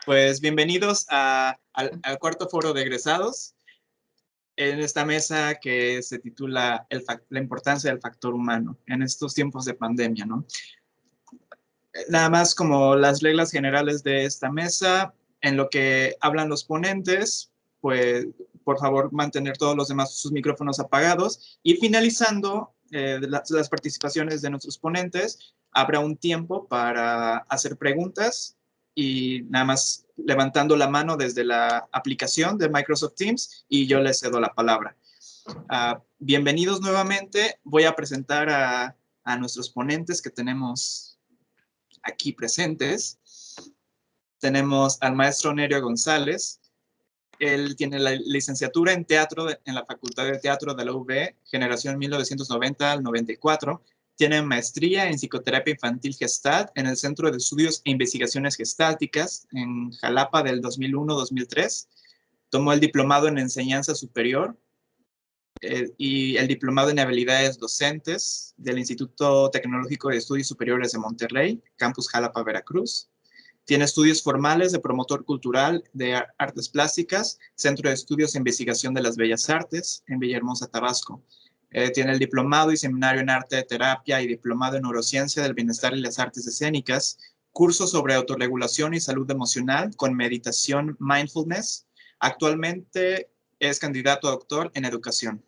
Pues bienvenidos al cuarto foro de egresados, en esta mesa que se titula La importancia del factor humano en estos tiempos de pandemia, ¿no? Nada más como las reglas generales de esta mesa, en lo que hablan los ponentes, pues por favor mantener todos los demás sus micrófonos apagados, y finalizando las participaciones de nuestros ponentes, habrá un tiempo para hacer preguntas y nada más levantando la mano desde la aplicación de Microsoft Teams y yo les cedo la palabra. Bienvenidos nuevamente. Voy a presentar a nuestros ponentes que tenemos aquí presentes. Tenemos al maestro Nerio González. Él tiene la licenciatura en teatro en la Facultad de Teatro de la UB, generación 1990 al 94. Tiene maestría en psicoterapia infantil Gestalt en el Centro de Estudios e Investigaciones Gestálticas en Jalapa del 2001-2003. Tomó el diplomado en enseñanza superior y el diplomado en habilidades docentes del Instituto Tecnológico de Estudios Superiores de Monterrey, Campus Jalapa, Veracruz. Tiene estudios formales de promotor cultural de artes plásticas, Centro de Estudios e Investigación de las Bellas Artes, en Villahermosa, Tabasco. Tiene el diplomado y seminario en arte de terapia y diplomado en neurociencia del bienestar y las artes escénicas, cursos sobre autorregulación y salud emocional con meditación mindfulness. Actualmente es candidato a doctor en educación.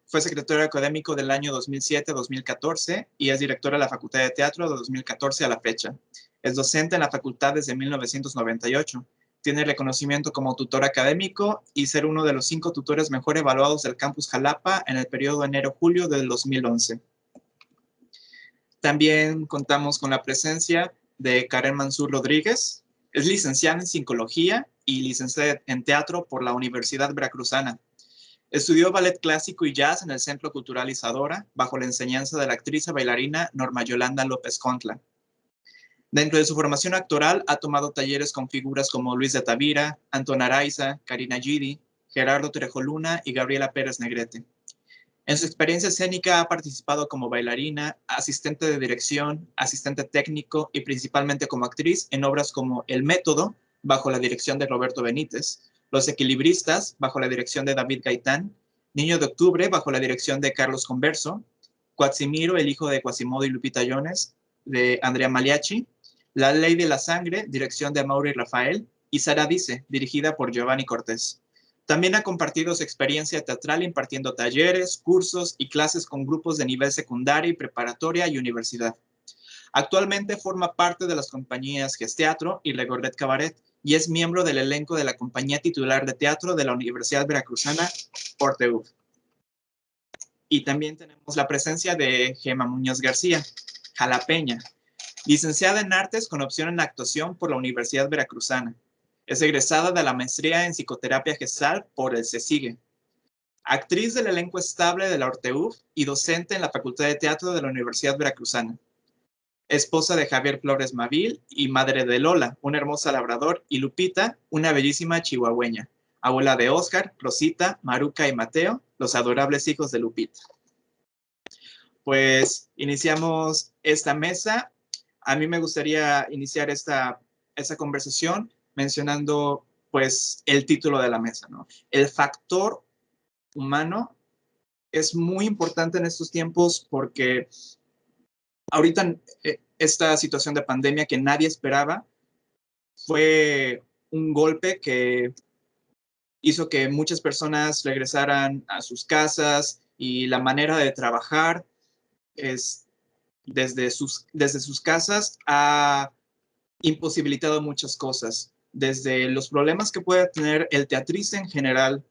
Fue secretario académico del año 2007-2014 y es director de la Facultad de Teatro de 2014 a la fecha. Es docente en la facultad desde 1998. Tiene reconocimiento como tutor académico y ser uno de los 5 tutores mejor evaluados del campus Jalapa en el periodo enero-julio del 2011. También contamos con la presencia de Karen Mansur Rodríguez. Es licenciada en psicología y licenciada en teatro por la Universidad Veracruzana. Estudió ballet clásico y jazz en el Centro Cultural Isadora, bajo la enseñanza de la actriz y bailarina Norma Yolanda López Contla. Dentro de su formación actoral, ha tomado talleres con figuras como Luis de Tavira, Antón Araiza, Karina Gidi, Gerardo Trejoluna y Gabriela Pérez Negrete. En su experiencia escénica ha participado como bailarina, asistente de dirección, asistente técnico y principalmente como actriz en obras como El Método, bajo la dirección de Roberto Benítez, Los Equilibristas, bajo la dirección de David Gaitán, Niño de Octubre, bajo la dirección de Carlos Converso, Quatsimiro, el hijo de Quasimodo y Lupita Jones, de Andrea Maliacci, La Ley de la Sangre, dirección de Amaury Rafael, y Sara Dice, dirigida por Giovanni Cortés. También ha compartido su experiencia teatral impartiendo talleres, cursos y clases con grupos de nivel secundaria y preparatoria y universidad. Actualmente forma parte de las compañías Gesteatro y Legordet Cabaret y es miembro del elenco de la compañía titular de teatro de la Universidad Veracruzana, ORTEUV. Y también tenemos la presencia de Gema Muñoz García, jalapeña, licenciada en Artes con opción en Actuación por la Universidad Veracruzana. Es egresada de la maestría en Psicoterapia Gestalt por el CECIGE. Actriz del elenco estable de la ORTEUV y docente en la Facultad de Teatro de la Universidad Veracruzana. Esposa de Javier Flores Mavil y madre de Lola, una hermosa labrador, y Lupita, una bellísima chihuahueña. Abuela de Oscar, Rosita, Maruca y Mateo, los adorables hijos de Lupita. Pues iniciamos esta mesa. A mí me gustaría iniciar esta conversación mencionando pues el título de la mesa, ¿no? El factor humano es muy importante en estos tiempos porque ahorita esta situación de pandemia que nadie esperaba fue un golpe que hizo que muchas personas regresaran a sus casas y la manera de trabajar es desde sus casas ha imposibilitado muchas cosas, desde los problemas que puede tener el teatrista en general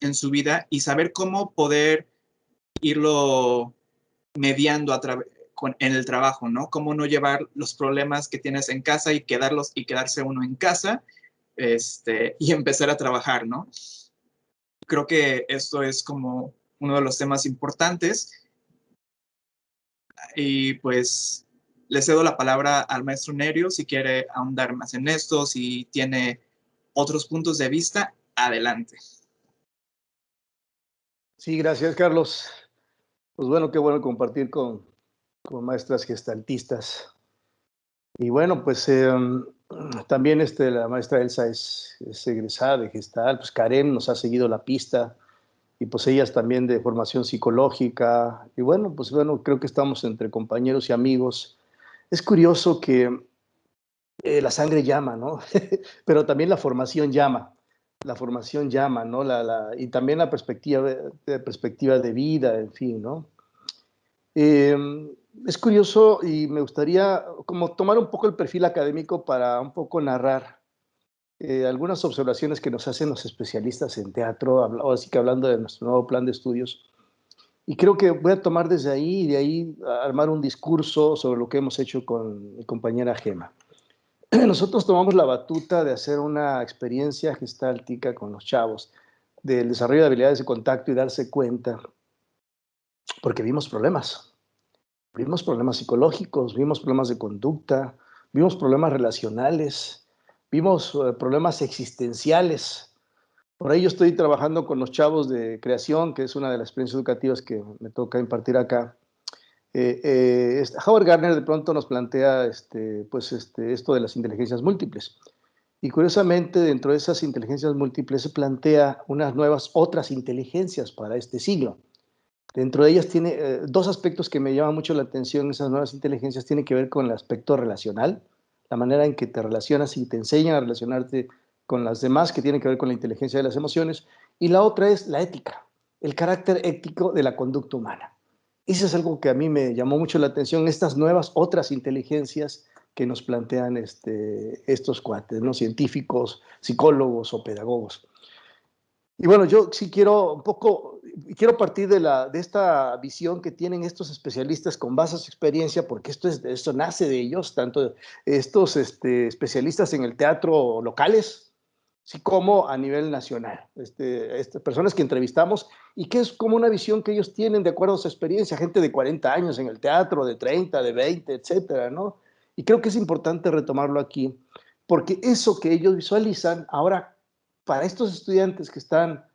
en su vida y saber cómo poder irlo mediando en el trabajo, ¿no? Cómo no llevar los problemas que tienes en casa y quedarse uno en casa y empezar a trabajar, ¿no? Creo que esto es como uno de los temas importantes y pues le cedo la palabra al maestro Nerio si quiere ahondar más en esto, si tiene otros puntos de vista, adelante. Sí, gracias, Carlos. Pues bueno, qué bueno compartir con maestras gestaltistas Y bueno, pues también la maestra Elsa es egresada de Gestal, pues Karen nos ha seguido la pista, y pues ellas también de formación psicológica, y bueno, pues bueno, creo que estamos entre compañeros y amigos. Es curioso que la sangre llama, ¿no? Pero también la formación llama, ¿no? Y también la perspectiva de vida, en fin, ¿no? Eh, es curioso y me gustaría como tomar un poco el perfil académico para un poco narrar algunas observaciones que nos hacen los especialistas en teatro, ahora sí que hablando de nuestro nuevo plan de estudios. Y creo que voy a tomar desde ahí y de ahí armar un discurso sobre lo que hemos hecho con mi compañera Gema. Nosotros tomamos la batuta de hacer una experiencia gestáltica con los chavos, del desarrollo de habilidades de contacto y darse cuenta, porque vimos problemas psicológicos, vimos problemas de conducta, vimos problemas relacionales, vimos problemas existenciales. Por ello estoy trabajando con los chavos de creación, que es una de las experiencias educativas que me toca impartir acá. Howard Gardner de pronto nos plantea esto de las inteligencias múltiples. Y curiosamente, dentro de esas inteligencias múltiples se plantea unas nuevas otras inteligencias para este siglo. Dentro de ellas tiene dos aspectos que me llaman mucho la atención. Esas nuevas inteligencias tienen que ver con el aspecto relacional, la manera en que te relacionas y te enseñan a relacionarte con las demás, que tiene que ver con la inteligencia de las emociones. Y la otra es la ética, el carácter ético de la conducta humana. Eso es algo que a mí me llamó mucho la atención, estas nuevas otras inteligencias que nos plantean estos cuates, ¿no? Científicos, psicólogos o pedagogos. Y bueno, yo sí quiero un poco, quiero partir de esta visión que tienen estos especialistas con base a su experiencia, porque esto nace de ellos, tanto estos especialistas en el teatro locales, así como a nivel nacional. Estas personas que entrevistamos y que es como una visión que ellos tienen de acuerdo a su experiencia, gente de 40 años en el teatro, de 30, de 20, etcétera, ¿no? Y creo que es importante retomarlo aquí, porque eso que ellos visualizan ahora para estos estudiantes que están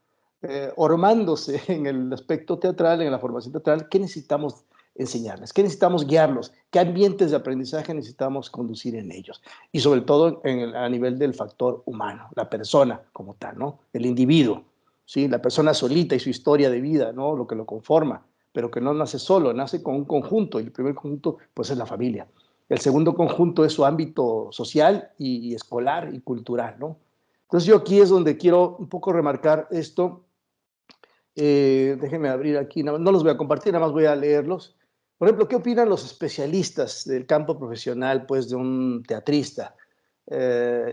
ormándose en el aspecto teatral, en la formación teatral, ¿qué necesitamos enseñarles? ¿Qué necesitamos guiarlos? ¿Qué ambientes de aprendizaje necesitamos conducir en ellos? Y sobre todo a nivel del factor humano, la persona como tal, ¿no? El individuo, ¿sí? La persona solita y su historia de vida, ¿no? Lo que lo conforma, pero que no nace solo, nace con un conjunto, y el primer conjunto pues es la familia. El segundo conjunto es su ámbito social y escolar y cultural, ¿no? Entonces yo aquí es donde quiero un poco remarcar esto. Déjenme abrir aquí, no los voy a compartir, nada más voy a leerlos. Por ejemplo, ¿qué opinan los especialistas del campo profesional, pues, de un teatrista?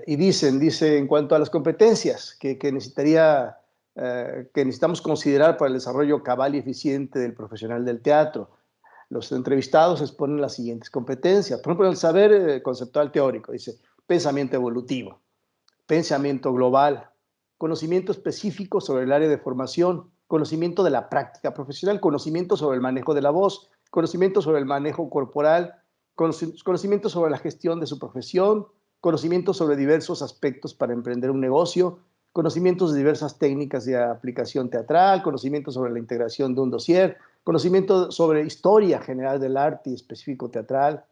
Y dice, en cuanto a las competencias que necesitamos considerar para el desarrollo cabal y eficiente del profesional del teatro, los entrevistados exponen las siguientes competencias. Por ejemplo, el saber conceptual teórico, dice, pensamiento evolutivo, pensamiento global, conocimiento específico sobre el área de formación, conocimiento de la práctica profesional, conocimiento sobre el manejo de la voz, conocimiento sobre el manejo corporal, conocimiento sobre la gestión de su profesión, conocimiento sobre diversos aspectos para emprender un negocio, conocimientos de diversas técnicas de aplicación teatral, conocimiento sobre la integración de un dossier, conocimiento sobre historia general del arte y específico teatral,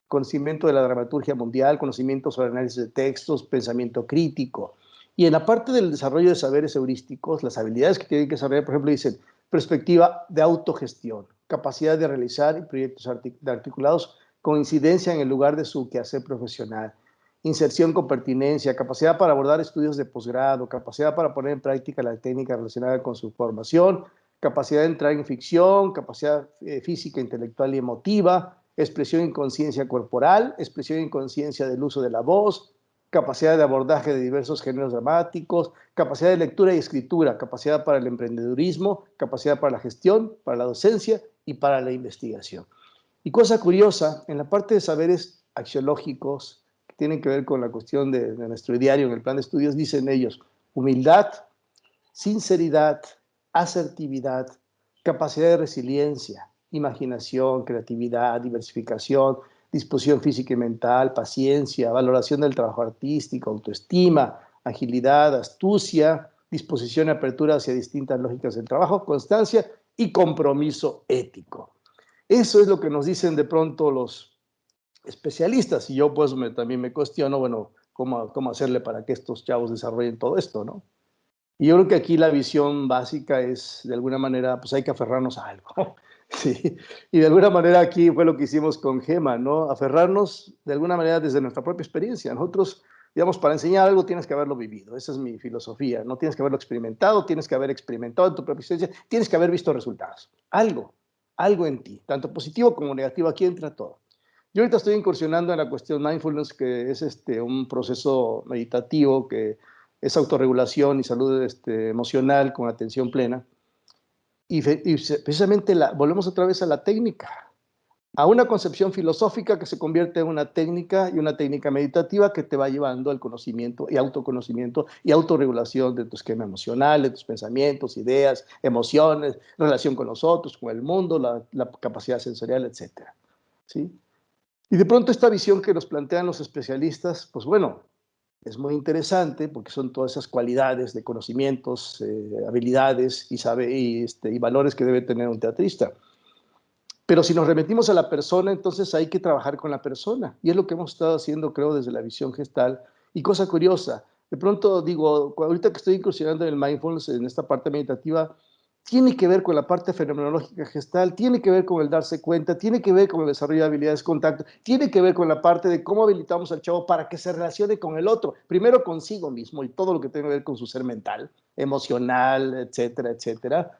conocimiento de la dramaturgia mundial, conocimiento sobre análisis de textos, pensamiento crítico. Y en la parte del desarrollo de saberes heurísticos, las habilidades que tienen que desarrollar, por ejemplo, dicen perspectiva de autogestión, capacidad de realizar proyectos articulados con incidencia en el lugar de su quehacer profesional, inserción con pertinencia, capacidad para abordar estudios de posgrado, capacidad para poner en práctica la técnica relacionada con su formación, capacidad de entrar en ficción, capacidad física, intelectual y emotiva, expresión y conciencia corporal, expresión y conciencia del uso de la voz, capacidad de abordaje de diversos géneros dramáticos, capacidad de lectura y escritura, capacidad para el emprendedurismo, capacidad para la gestión, para la docencia y para la investigación. Y cosa curiosa, en la parte de saberes axiológicos, que tienen que ver con la cuestión de nuestro diario en el plan de estudios, dicen ellos, humildad, sinceridad, asertividad, capacidad de resiliencia, imaginación, creatividad, diversificación, disposición física y mental, paciencia, valoración del trabajo artístico, autoestima, agilidad, astucia, disposición y apertura hacia distintas lógicas del trabajo, constancia y compromiso ético. Eso es lo que nos dicen de pronto los especialistas. Y yo pues también me cuestiono, bueno, cómo hacerle para que estos chavos desarrollen todo esto, ¿no? Y yo creo que aquí la visión básica es, de alguna manera, pues hay que aferrarnos a algo. Sí, y de alguna manera aquí fue lo que hicimos con Gema, ¿no? Aferrarnos de alguna manera desde nuestra propia experiencia. Nosotros, digamos, para enseñar algo tienes que haberlo vivido. Esa es mi filosofía. No tienes que haberlo experimentado, tienes que haber experimentado en tu propia experiencia, tienes que haber visto resultados. Algo en ti, tanto positivo como negativo, aquí entra todo. Yo ahorita estoy incursionando en la cuestión mindfulness, que es un proceso meditativo que es autorregulación y salud emocional con atención plena. Y precisamente volvemos otra vez a la técnica, a una concepción filosófica que se convierte en una técnica y una técnica meditativa que te va llevando al conocimiento y autorregulación de tu esquema emocional, de tus pensamientos, ideas, emociones, relación con los otros, con el mundo, la capacidad sensorial, etcétera. ¿Sí? Y de pronto esta visión que nos plantean los especialistas, pues bueno, es muy interesante porque son todas esas cualidades de conocimientos, habilidades y valores que debe tener un teatrista. Pero si nos remitimos a la persona, entonces hay que trabajar con la persona. Y es lo que hemos estado haciendo, creo, desde la visión gestal. Y cosa curiosa, de pronto digo, ahorita que estoy incursionando en el mindfulness, en esta parte meditativa, tiene que ver con la parte fenomenológica gestal, tiene que ver con el darse cuenta, tiene que ver con el desarrollo de habilidades de contacto, tiene que ver con la parte de cómo habilitamos al chavo para que se relacione con el otro, primero consigo mismo y todo lo que tenga que ver con su ser mental, emocional, etcétera, etcétera,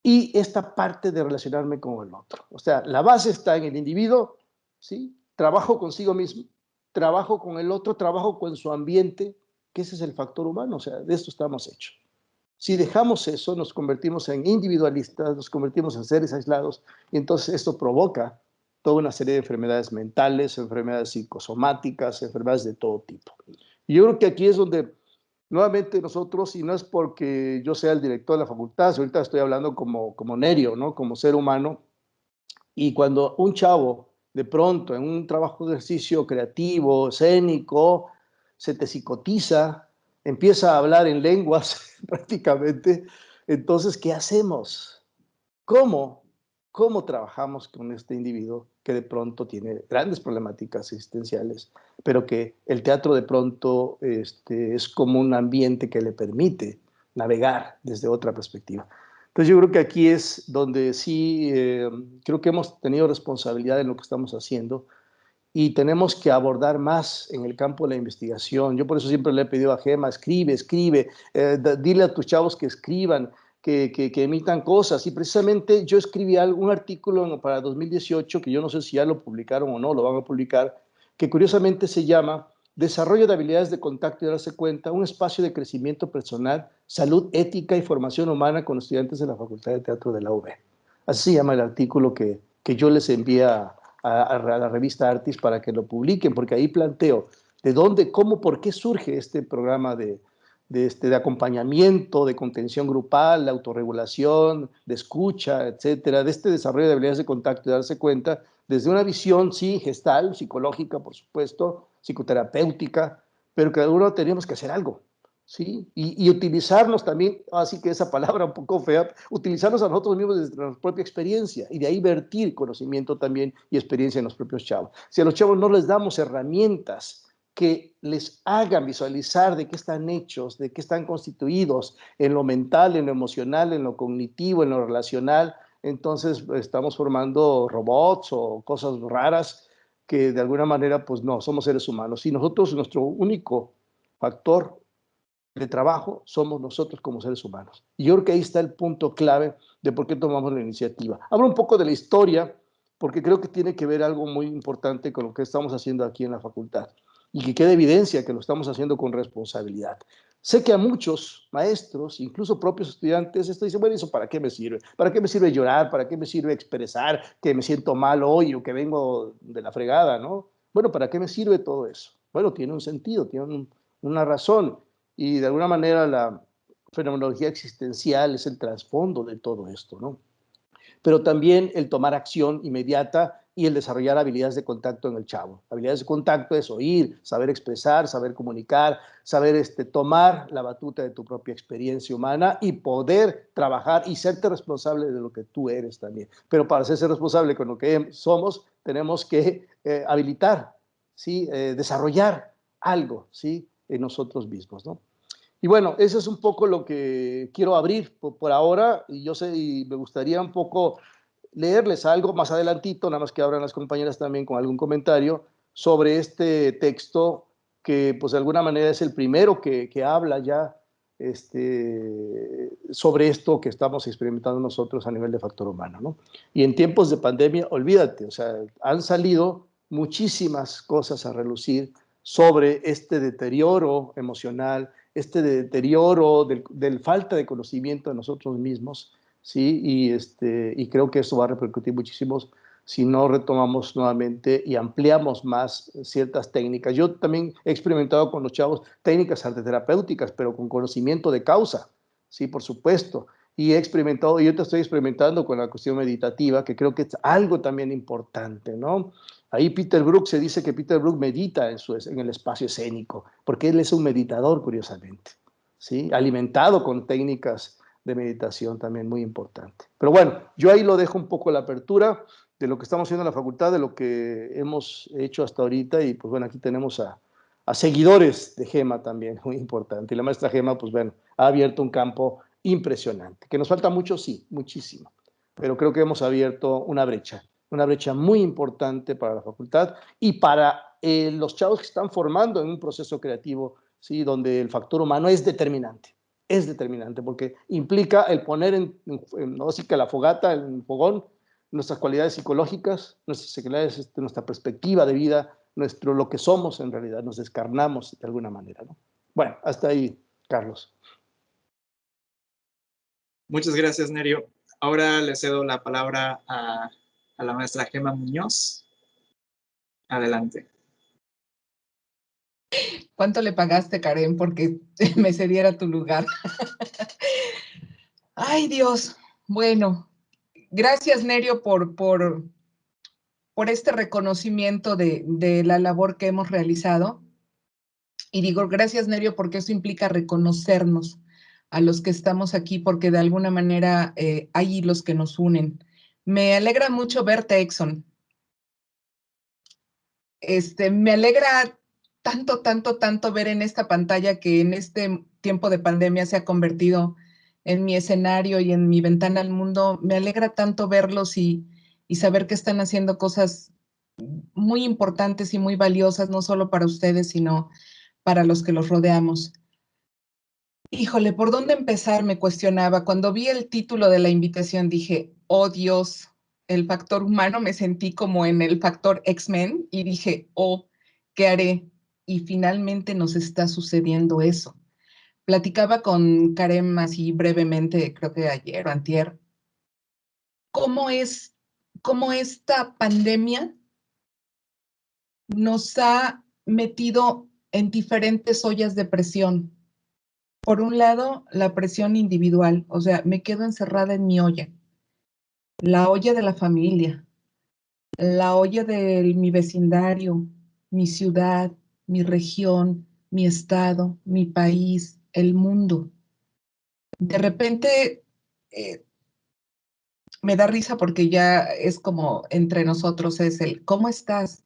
y esta parte de relacionarme con el otro. O sea, la base está en el individuo, ¿sí? Trabajo consigo mismo, trabajo con el otro, trabajo con su ambiente, que ese es el factor humano, o sea, de esto estamos hechos. Si dejamos eso, nos convertimos en individualistas, nos convertimos en seres aislados, y entonces esto provoca toda una serie de enfermedades mentales, enfermedades psicosomáticas, enfermedades de todo tipo. Y yo creo que aquí es donde nuevamente nosotros, y no es porque yo sea el director de la facultad, ahorita estoy hablando como Nerio, ¿no? Como ser humano, y cuando un chavo de pronto en un trabajo de ejercicio creativo, escénico, se te psicotiza, empieza a hablar en lenguas prácticamente, entonces, ¿qué hacemos? ¿Cómo? ¿Cómo trabajamos con este individuo que de pronto tiene grandes problemáticas existenciales, pero que el teatro de pronto es como un ambiente que le permite navegar desde otra perspectiva? Entonces yo creo que aquí es donde sí creo que hemos tenido responsabilidad en lo que estamos haciendo y tenemos que abordar más en el campo de la investigación. Yo por eso siempre le he pedido a Gema, escribe, dile a tus chavos que escriban, que emitan cosas. Y precisamente yo escribí un artículo para 2018, que yo no sé si ya lo publicaron o no, lo van a publicar, que curiosamente se llama Desarrollo de habilidades de contacto y darse cuenta, un espacio de crecimiento personal, salud ética y formación humana con estudiantes de la Facultad de Teatro de la UB. Así se llama el artículo que yo les envié a la revista Artis para que lo publiquen, porque ahí planteo de dónde, cómo, por qué surge este programa de acompañamiento, de contención grupal, de autorregulación, de escucha, etcétera, de este desarrollo de habilidades de contacto y darse cuenta desde una visión, sí, gestal, psicológica, por supuesto, psicoterapéutica, pero que algunos tenemos que hacer algo, ¿sí? Y utilizarnos también, así que esa palabra un poco fea, utilizarnos a nosotros mismos desde nuestra propia experiencia y de ahí vertir conocimiento también y experiencia en los propios chavos. Si a los chavos no les damos herramientas que les hagan visualizar de qué están hechos, de qué están constituidos en lo mental, en lo emocional, en lo cognitivo, en lo relacional, entonces estamos formando robots o cosas raras que de alguna manera, pues no, somos seres humanos. Y nosotros, nuestro único factor de trabajo somos nosotros como seres humanos. Y yo creo que ahí está el punto clave de por qué tomamos la iniciativa. Hablo un poco de la historia, porque creo que tiene que ver algo muy importante con lo que estamos haciendo aquí en la facultad y que quede evidencia que lo estamos haciendo con responsabilidad. Sé que a muchos maestros, incluso propios estudiantes, esto dicen, bueno, ¿eso para qué me sirve? ¿Para qué me sirve llorar? ¿Para qué me sirve expresar que me siento mal hoy o que vengo de la fregada, ¿no? Bueno, ¿para qué me sirve todo eso? Bueno, tiene un sentido, tiene una razón y de alguna manera la fenomenología existencial es el trasfondo de todo esto, ¿no? Pero también el tomar acción inmediata y el desarrollar habilidades de contacto en el chavo. Habilidades de contacto es oír, saber expresar, saber comunicar, saber tomar la batuta de tu propia experiencia humana y poder trabajar y serte responsable de lo que tú eres también. Pero para ser responsable con lo que somos, tenemos que habilitar, ¿sí? Desarrollar algo, ¿sí? En nosotros mismos, ¿no? Y bueno, eso es un poco lo que quiero abrir por ahora, y yo sé, y me gustaría un poco leerles algo más adelantito, nada más que abran las compañeras también con algún comentario sobre este texto que pues de alguna manera es el primero que habla ya sobre esto que estamos experimentando nosotros a nivel de factor humano, ¿no? Y en tiempos de pandemia, olvídate, o sea, han salido muchísimas cosas a relucir sobre este deterioro emocional, este deterioro del falta de conocimiento de nosotros mismos, ¿sí? Y creo que eso va a repercutir muchísimo si no retomamos nuevamente y ampliamos más ciertas técnicas. Yo también he experimentado con los chavos técnicas arteterapéuticas, pero con conocimiento de causa, sí, por supuesto. Y he experimentado, y ahorita estoy experimentando con la cuestión meditativa, que creo que es algo también importante, ¿no? Ahí Peter Brook, se dice que Peter Brook medita en el espacio escénico, porque él es un meditador, curiosamente, ¿sí? Alimentado con técnicas de meditación también muy importante. Pero bueno, yo ahí lo dejo un poco la apertura de lo que estamos haciendo en la facultad, de lo que hemos hecho hasta ahorita, y pues bueno, aquí tenemos a seguidores de Gema también, muy importante. Y la maestra Gema, pues bueno, ha abierto un campo impresionante. ¿Que nos falta mucho? Sí, muchísimo. Pero creo que hemos abierto una brecha muy importante para la facultad y para los chavos que están formando en un proceso creativo, ¿sí? Donde el factor humano es determinante porque implica el poner no sé, que la fogata, en el fogón, nuestras cualidades psicológicas, nuestra perspectiva de vida, lo que somos en realidad, nos descarnamos de alguna manera, ¿no? Bueno, hasta ahí, Carlos. Muchas gracias, Nerio. Ahora le cedo la palabra a la maestra Gema Muñoz. Adelante. ¿Cuánto le pagaste, Karen, porque me cediera tu lugar? Ay, Dios. Bueno, gracias, Nerio, por este reconocimiento de la labor que hemos realizado. Y digo, gracias, Nerio, porque eso implica reconocernos a los que estamos aquí, porque de alguna manera hay hilos que nos unen. Me alegra mucho verte, Exxon. Me alegra tanto ver en esta pantalla que en este tiempo de pandemia se ha convertido en mi escenario y en mi ventana al mundo. Me alegra tanto verlos y saber que están haciendo cosas muy importantes y muy valiosas, no solo para ustedes, sino para los que los rodeamos. Híjole, ¿por dónde empezar? Me cuestionaba. Cuando vi el título de la invitación dije, oh Dios, el factor humano, me sentí como en el factor X-Men y dije, oh, ¿qué haré? Y finalmente nos está sucediendo eso. Platicaba con Karen así brevemente, creo que ayer o antier, cómo esta pandemia nos ha metido en diferentes ollas de presión. Por un lado, la presión individual, o sea, me quedo encerrada en mi olla, la olla de la familia, la olla de mi vecindario, mi ciudad, mi región, mi estado, mi país, el mundo. De repente me da risa porque ya es como entre nosotros, es el ¿cómo estás?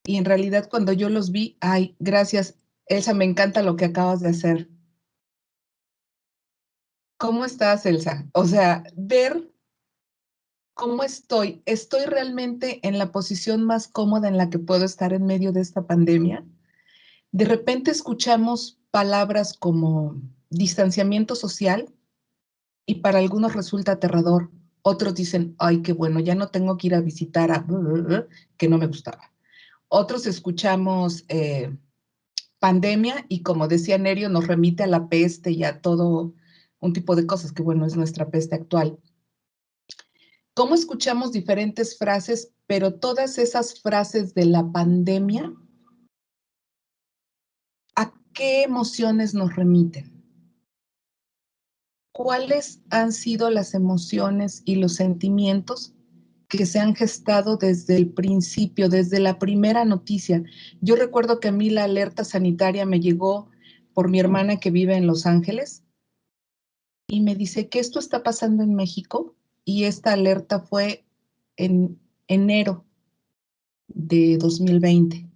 Y en realidad cuando yo los vi, ay, gracias, Elsa, me encanta lo que acabas de hacer. ¿Cómo estás, Elsa? O sea, ver cómo estoy realmente en la posición más cómoda en la que puedo estar en medio de esta pandemia. De repente escuchamos palabras como distanciamiento social y para algunos resulta aterrador. Otros dicen, ay, qué bueno, ya no tengo que ir a visitar a que no me gustaba. Otros escuchamos pandemia y como decía Nerio, nos remite a la peste y a todo un tipo de cosas que, bueno, es nuestra peste actual. ¿Cómo escuchamos diferentes frases, pero todas esas frases de la pandemia, ¿a qué emociones nos remiten? ¿Cuáles han sido las emociones y los sentimientos que se han gestado desde el principio, desde la primera noticia. Yo recuerdo que a mí la alerta sanitaria me llegó por mi hermana que vive en Los Ángeles y me dice que esto está pasando en México, y esta alerta fue en enero de 2020.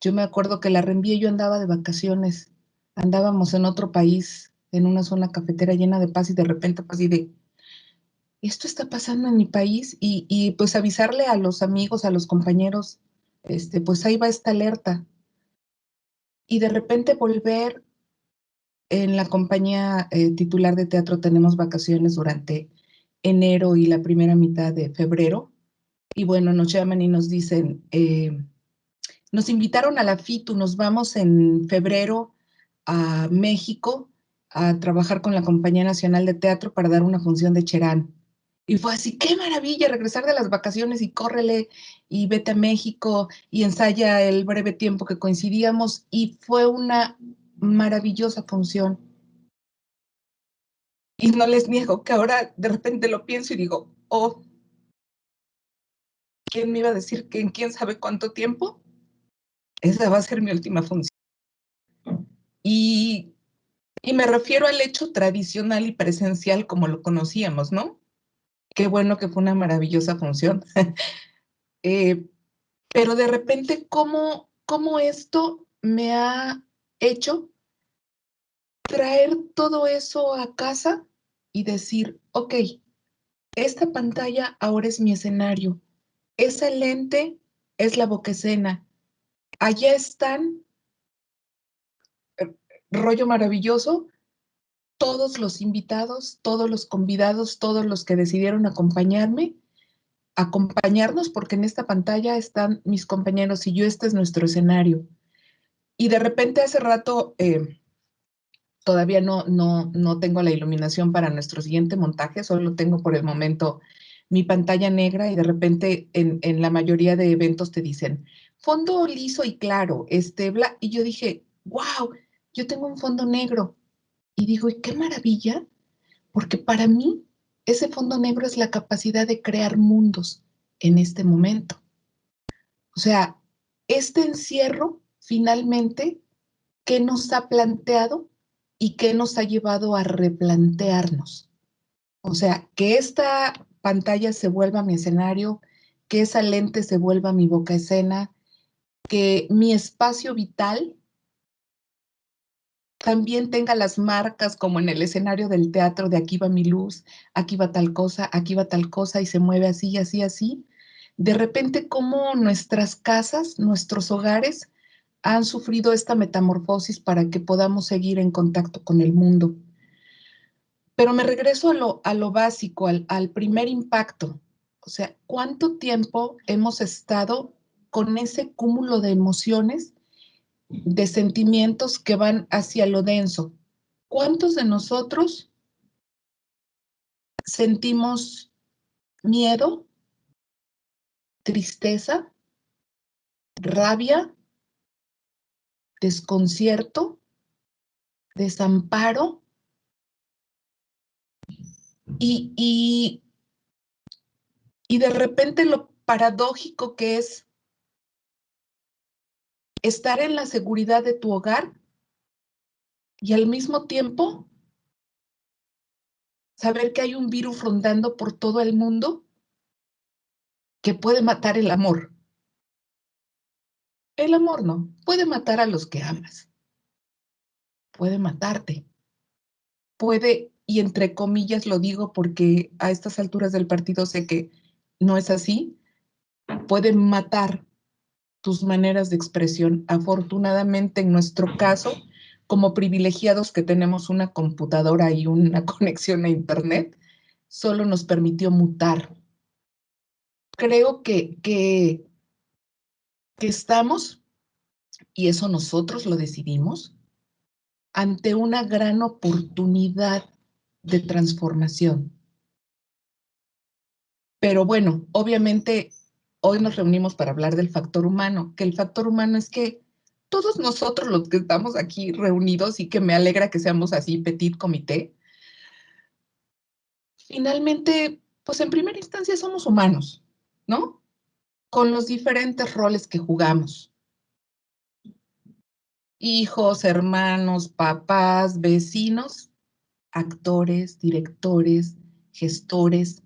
Yo me acuerdo que la reenvié, yo andaba de vacaciones, andábamos en otro país, en una zona cafetera llena de paz, y de repente pues así de, esto está pasando en mi país, y pues avisarle a los amigos, a los compañeros, pues ahí va esta alerta. Y de repente volver, en la compañía titular de teatro tenemos vacaciones durante enero y la primera mitad de febrero, y bueno, nos llaman y nos dicen, nos invitaron a la FITU, nos vamos en febrero a México a trabajar con la Compañía Nacional de Teatro para dar una función de Cherán. Y fue así, qué maravilla, regresar de las vacaciones y córrele y vete a México y ensaya el breve tiempo que coincidíamos, y fue una maravillosa función. Y no les niego que ahora de repente lo pienso y digo, oh, ¿quién me iba a decir que en quién sabe cuánto tiempo esa va a ser mi última función? Y me refiero al hecho tradicional y presencial como lo conocíamos, ¿no? Qué bueno que fue una maravillosa función. Pero de repente, ¿cómo esto me ha hecho traer todo eso a casa y decir, ok, esta pantalla ahora es mi escenario, esa lente es la bocaescena, allá están, rollo maravilloso, todos los invitados, todos los convidados, todos los que decidieron acompañarnos, porque en esta pantalla están mis compañeros y yo, este es nuestro escenario. Y de repente hace rato, todavía no tengo la iluminación para nuestro siguiente montaje, solo tengo por el momento mi pantalla negra, y de repente en la mayoría de eventos te dicen, fondo liso y claro, y yo dije, wow, yo tengo un fondo negro. Y digo, y qué maravilla, porque para mí ese fondo negro es la capacidad de crear mundos en este momento. O sea, este encierro finalmente, ¿qué nos ha planteado y qué nos ha llevado a replantearnos? O sea, que esta pantalla se vuelva mi escenario, que esa lente se vuelva mi bocaescena, que mi espacio vital también tenga las marcas como en el escenario del teatro de aquí va mi luz, aquí va tal cosa, aquí va tal cosa, y se mueve así, así, así. De repente, cómo nuestras casas, nuestros hogares han sufrido esta metamorfosis para que podamos seguir en contacto con el mundo. Pero me regreso a lo básico, al primer impacto. O sea, ¿cuánto tiempo hemos estado con ese cúmulo de emociones, de sentimientos que van hacia lo denso? ¿Cuántos de nosotros sentimos miedo, tristeza, rabia, desconcierto, desamparo? Y de repente lo paradójico que es estar en la seguridad de tu hogar y al mismo tiempo saber que hay un virus rondando por todo el mundo que puede matar el amor. El amor no, puede matar a los que amas, puede matarte, puede, y entre comillas lo digo porque a estas alturas del partido sé que no es así, puede matar tus maneras de expresión. Afortunadamente, en nuestro caso, como privilegiados que tenemos una computadora y una conexión a Internet, solo nos permitió mutar. Creo que estamos, y eso nosotros lo decidimos, ante una gran oportunidad de transformación. Pero bueno, obviamente hoy nos reunimos para hablar del factor humano, que el factor humano es que todos nosotros los que estamos aquí reunidos, y que me alegra que seamos así petit comité, finalmente, pues en primera instancia somos humanos. ¿no? Con los diferentes roles que jugamos. Hijos, hermanos, papás, vecinos, actores, directores, gestores.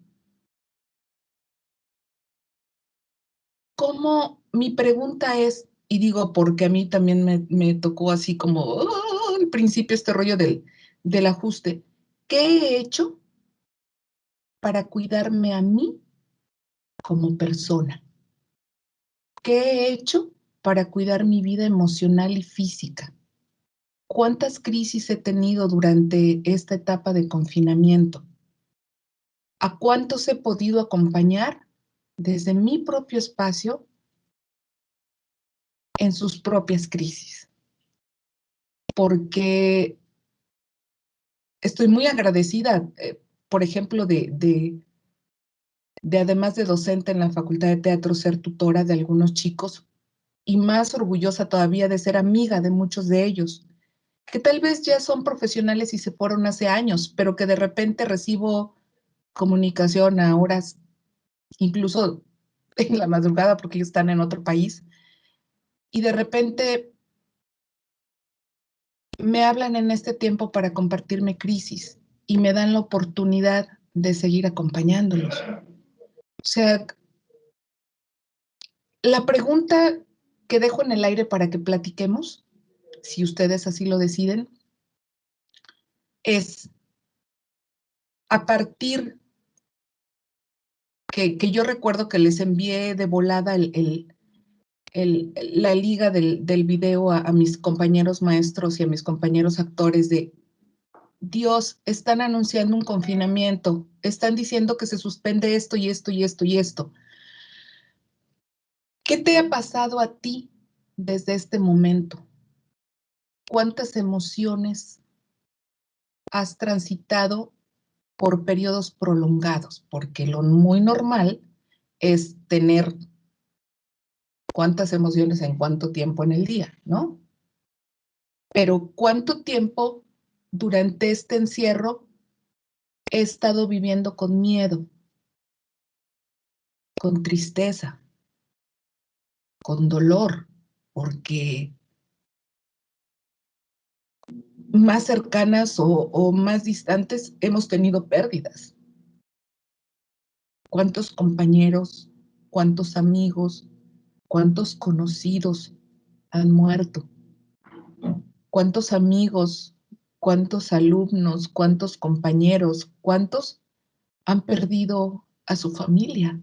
¿Cómo? Mi pregunta es, y digo porque a mí también me tocó así como al principio este rollo del ajuste. ¿Qué he hecho para cuidarme a mí como persona? ¿Qué he hecho para cuidar mi vida emocional y física? ¿Cuántas crisis he tenido durante esta etapa de confinamiento? ¿A cuántos he podido acompañar desde mi propio espacio en sus propias crisis? Porque estoy muy agradecida, por ejemplo, de además de docente en la Facultad de Teatro, ser tutora de algunos chicos y más orgullosa todavía de ser amiga de muchos de ellos, que tal vez ya son profesionales y se fueron hace años, pero que de repente recibo comunicación a horas, incluso en la madrugada, porque ellos están en otro país, y de repente me hablan en este tiempo para compartirme crisis y me dan la oportunidad de seguir acompañándolos. O sea, la pregunta que dejo en el aire para que platiquemos, si ustedes así lo deciden, es a partir que yo recuerdo que les envié de volada la liga del video a mis compañeros maestros y a mis compañeros actores de Dios, están anunciando un confinamiento, están diciendo que se suspende esto y esto y esto y esto. ¿Qué te ha pasado a ti desde este momento? ¿Cuántas emociones has transitado por periodos prolongados? Porque lo muy normal es tener cuántas emociones en cuánto tiempo en el día, ¿no? Pero ¿cuánto tiempo durante este encierro he estado viviendo con miedo, con tristeza, con dolor? Porque más cercanas o más distantes hemos tenido pérdidas. ¿Cuántos compañeros, cuántos amigos, cuántos conocidos han muerto? ¿Cuántos amigos, cuántos alumnos, cuántos compañeros, cuántos han perdido a su familia?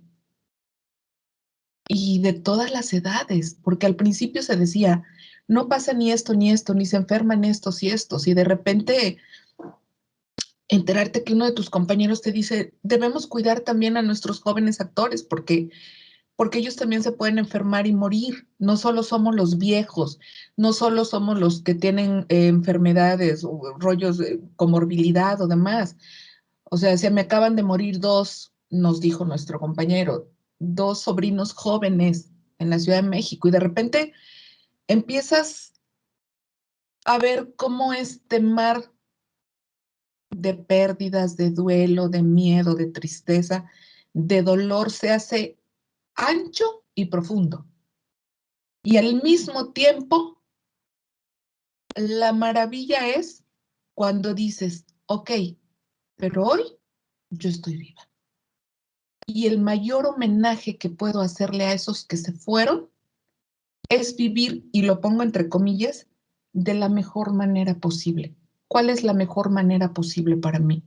Y de todas las edades, porque al principio se decía, no pasa ni esto, ni se enferman estos y estos, y de repente enterarte que uno de tus compañeros te dice, debemos cuidar también a nuestros jóvenes actores, porque ellos también se pueden enfermar y morir. No solo somos los viejos, no solo somos los que tienen enfermedades o rollos de comorbilidad o demás. O sea, se me acaban de morir dos, nos dijo nuestro compañero, dos sobrinos jóvenes en la Ciudad de México, y de repente empiezas a ver cómo este mar de pérdidas, de duelo, de miedo, de tristeza, de dolor se hace ancho y profundo. Y al mismo tiempo, la maravilla es cuando dices, ok, pero hoy yo estoy viva. Y el mayor homenaje que puedo hacerle a esos que se fueron es vivir, y lo pongo entre comillas, de la mejor manera posible. ¿Cuál es la mejor manera posible para mí?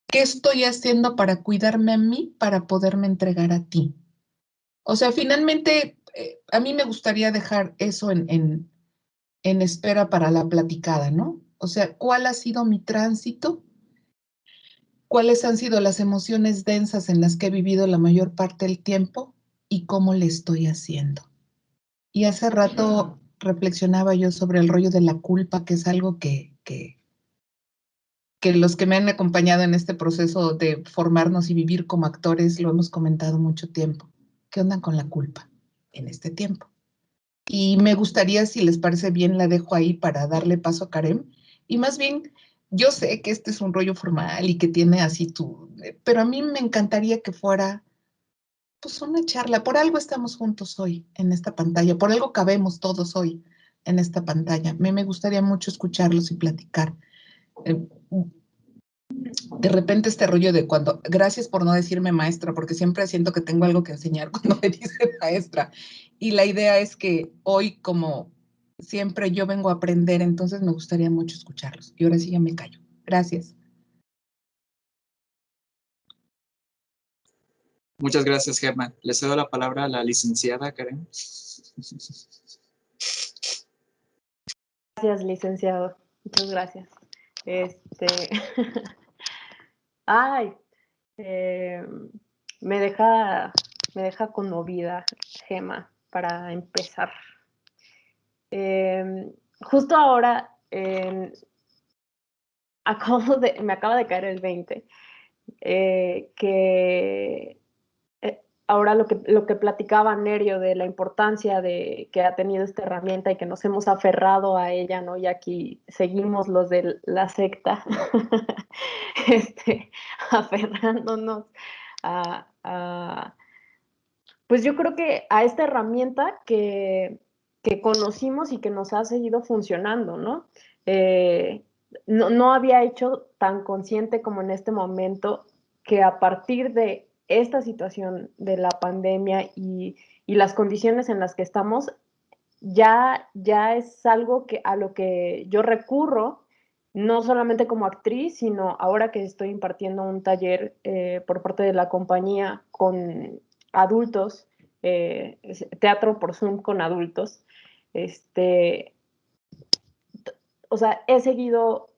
¿Qué estoy haciendo para cuidarme a mí, para poderme entregar a ti? O sea, finalmente, a mí me gustaría dejar eso en espera para la platicada, ¿no? O sea, ¿cuál ha sido mi tránsito? ¿Cuáles han sido las emociones densas en las que he vivido la mayor parte del tiempo? ¿Y cómo le estoy haciendo? Y hace rato reflexionaba yo sobre el rollo de la culpa, que es algo que los que me han acompañado en este proceso de formarnos y vivir como actores lo hemos comentado mucho tiempo. ¿Qué onda con la culpa en este tiempo? Y me gustaría, si les parece bien, la dejo ahí para darle paso a Karen. Y más bien, yo sé que este es un rollo formal y que tiene así pero a mí me encantaría que fuera pues una charla. Por algo estamos juntos hoy en esta pantalla, por algo cabemos todos hoy en esta pantalla. Me gustaría mucho escucharlos y platicar. Eh, de repente este rollo de cuando, gracias por no decirme maestra, porque siempre siento que tengo algo que enseñar cuando me dicen maestra. Y la idea es que hoy, como siempre, yo vengo a aprender, entonces me gustaría mucho escucharlos. Y ahora sí ya me callo. Gracias. Muchas gracias, Gemma. Le cedo la palabra a la licenciada Karen. Gracias, licenciado. Muchas gracias. Ay, eh, me deja conmovida, Gemma, para empezar. Justo ahora me acaba de caer el 20, que ahora lo que platicaba Nerio de la importancia que ha tenido esta herramienta y que nos hemos aferrado a ella, ¿no? Y aquí seguimos los de la secta, aferrándonos pues yo creo que a esta herramienta que conocimos y que nos ha seguido funcionando, ¿no? No había hecho tan consciente como en este momento que a partir de esta situación de la pandemia y las condiciones en las que estamos, ya es algo a lo que yo recurro, no solamente como actriz, sino ahora que estoy impartiendo un taller por parte de la compañía con adultos, teatro por Zoom con adultos. O sea, he seguido,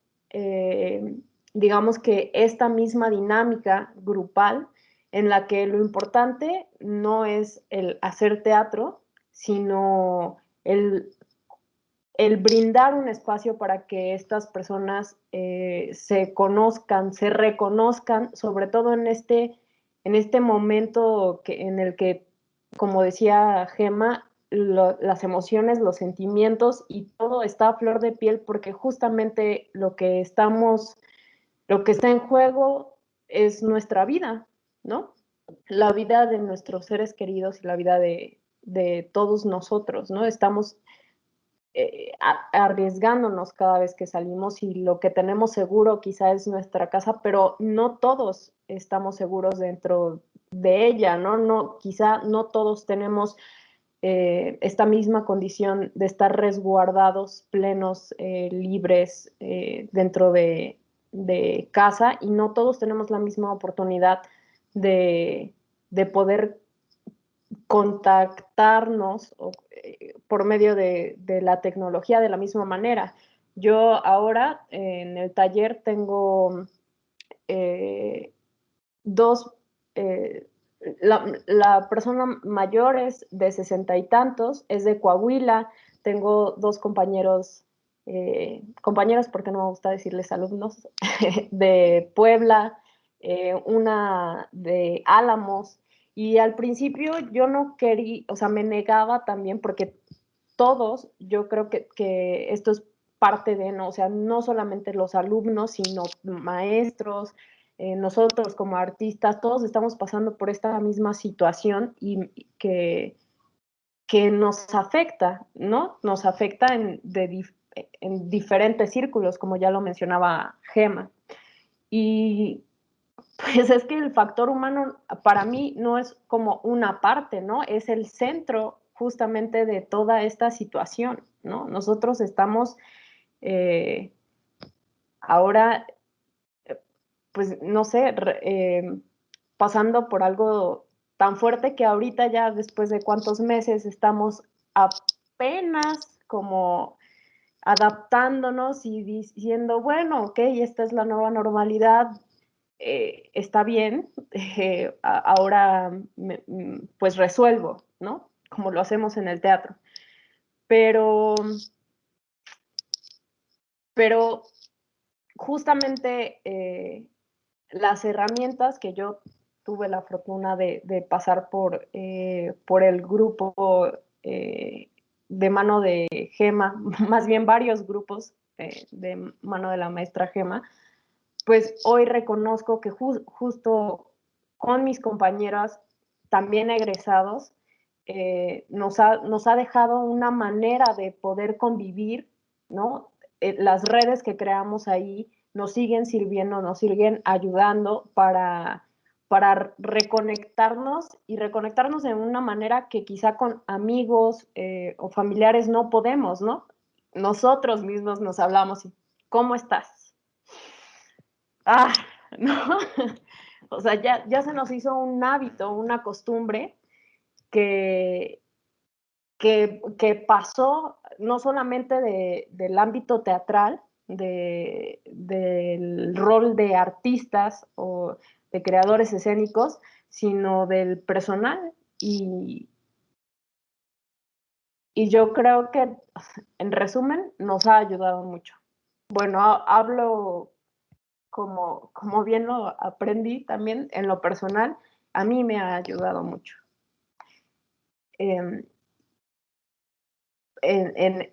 digamos que esta misma dinámica grupal en la que lo importante no es el hacer teatro, sino el brindar un espacio para que estas personas se conozcan, se reconozcan, sobre todo en este momento en el que, como decía Gemma, las emociones, los sentimientos y todo está a flor de piel, porque justamente lo que está en juego es nuestra vida, ¿no? La vida de nuestros seres queridos y la vida de todos nosotros, ¿no? Estamos arriesgándonos cada vez que salimos y lo que tenemos seguro quizá es nuestra casa, pero no todos estamos seguros dentro de ella, ¿no? Quizá no todos tenemos esta misma condición de estar resguardados, plenos, libres dentro de casa, y no todos tenemos la misma oportunidad de poder contactarnos por medio de la tecnología de la misma manera. Yo ahora en el taller tengo dos, la persona mayor es de 60 y tantos, es de Coahuila. Tengo dos compañeros porque no me gusta decirles alumnos, de Puebla, una de Álamos. Y al principio yo no quería, o sea, me negaba también porque todos, yo creo que esto es parte de, ¿no? O sea, no solamente los alumnos, sino maestros, nosotros como artistas, todos estamos pasando por esta misma situación y que nos afecta, ¿no? Nos afecta en diferentes círculos, como ya lo mencionaba Gemma. Y pues es que el factor humano para mí no es como una parte, ¿no? Es el centro justamente de toda esta situación, ¿no? Nosotros estamos ahora, pues no sé, pasando por algo tan fuerte que ahorita ya después de cuántos meses estamos apenas como adaptándonos y diciendo, bueno, ok, esta es la nueva normalidad, está bien, ahora pues resuelvo, ¿no? Como lo hacemos en el teatro. Pero justamente las herramientas que yo tuve la fortuna de pasar por el grupo de mano de Gemma, más bien varios grupos de mano de la maestra Gemma, pues hoy reconozco que justo con mis compañeras también egresados, nos ha dejado una manera de poder convivir, ¿no? Las redes que creamos ahí nos siguen sirviendo, nos siguen ayudando para reconectarnos y reconectarnos de una manera que quizá con amigos o familiares no podemos, ¿no? Nosotros mismos nos hablamos y ¿cómo estás? Ah, ¿no? O sea, ya se nos hizo un hábito, una costumbre que pasó no solamente del ámbito teatral, del rol de artistas o de creadores escénicos, sino del personal. Y yo creo que, en resumen, nos ha ayudado mucho. Bueno, hablo como bien lo aprendí también en lo personal, a mí me ha ayudado mucho.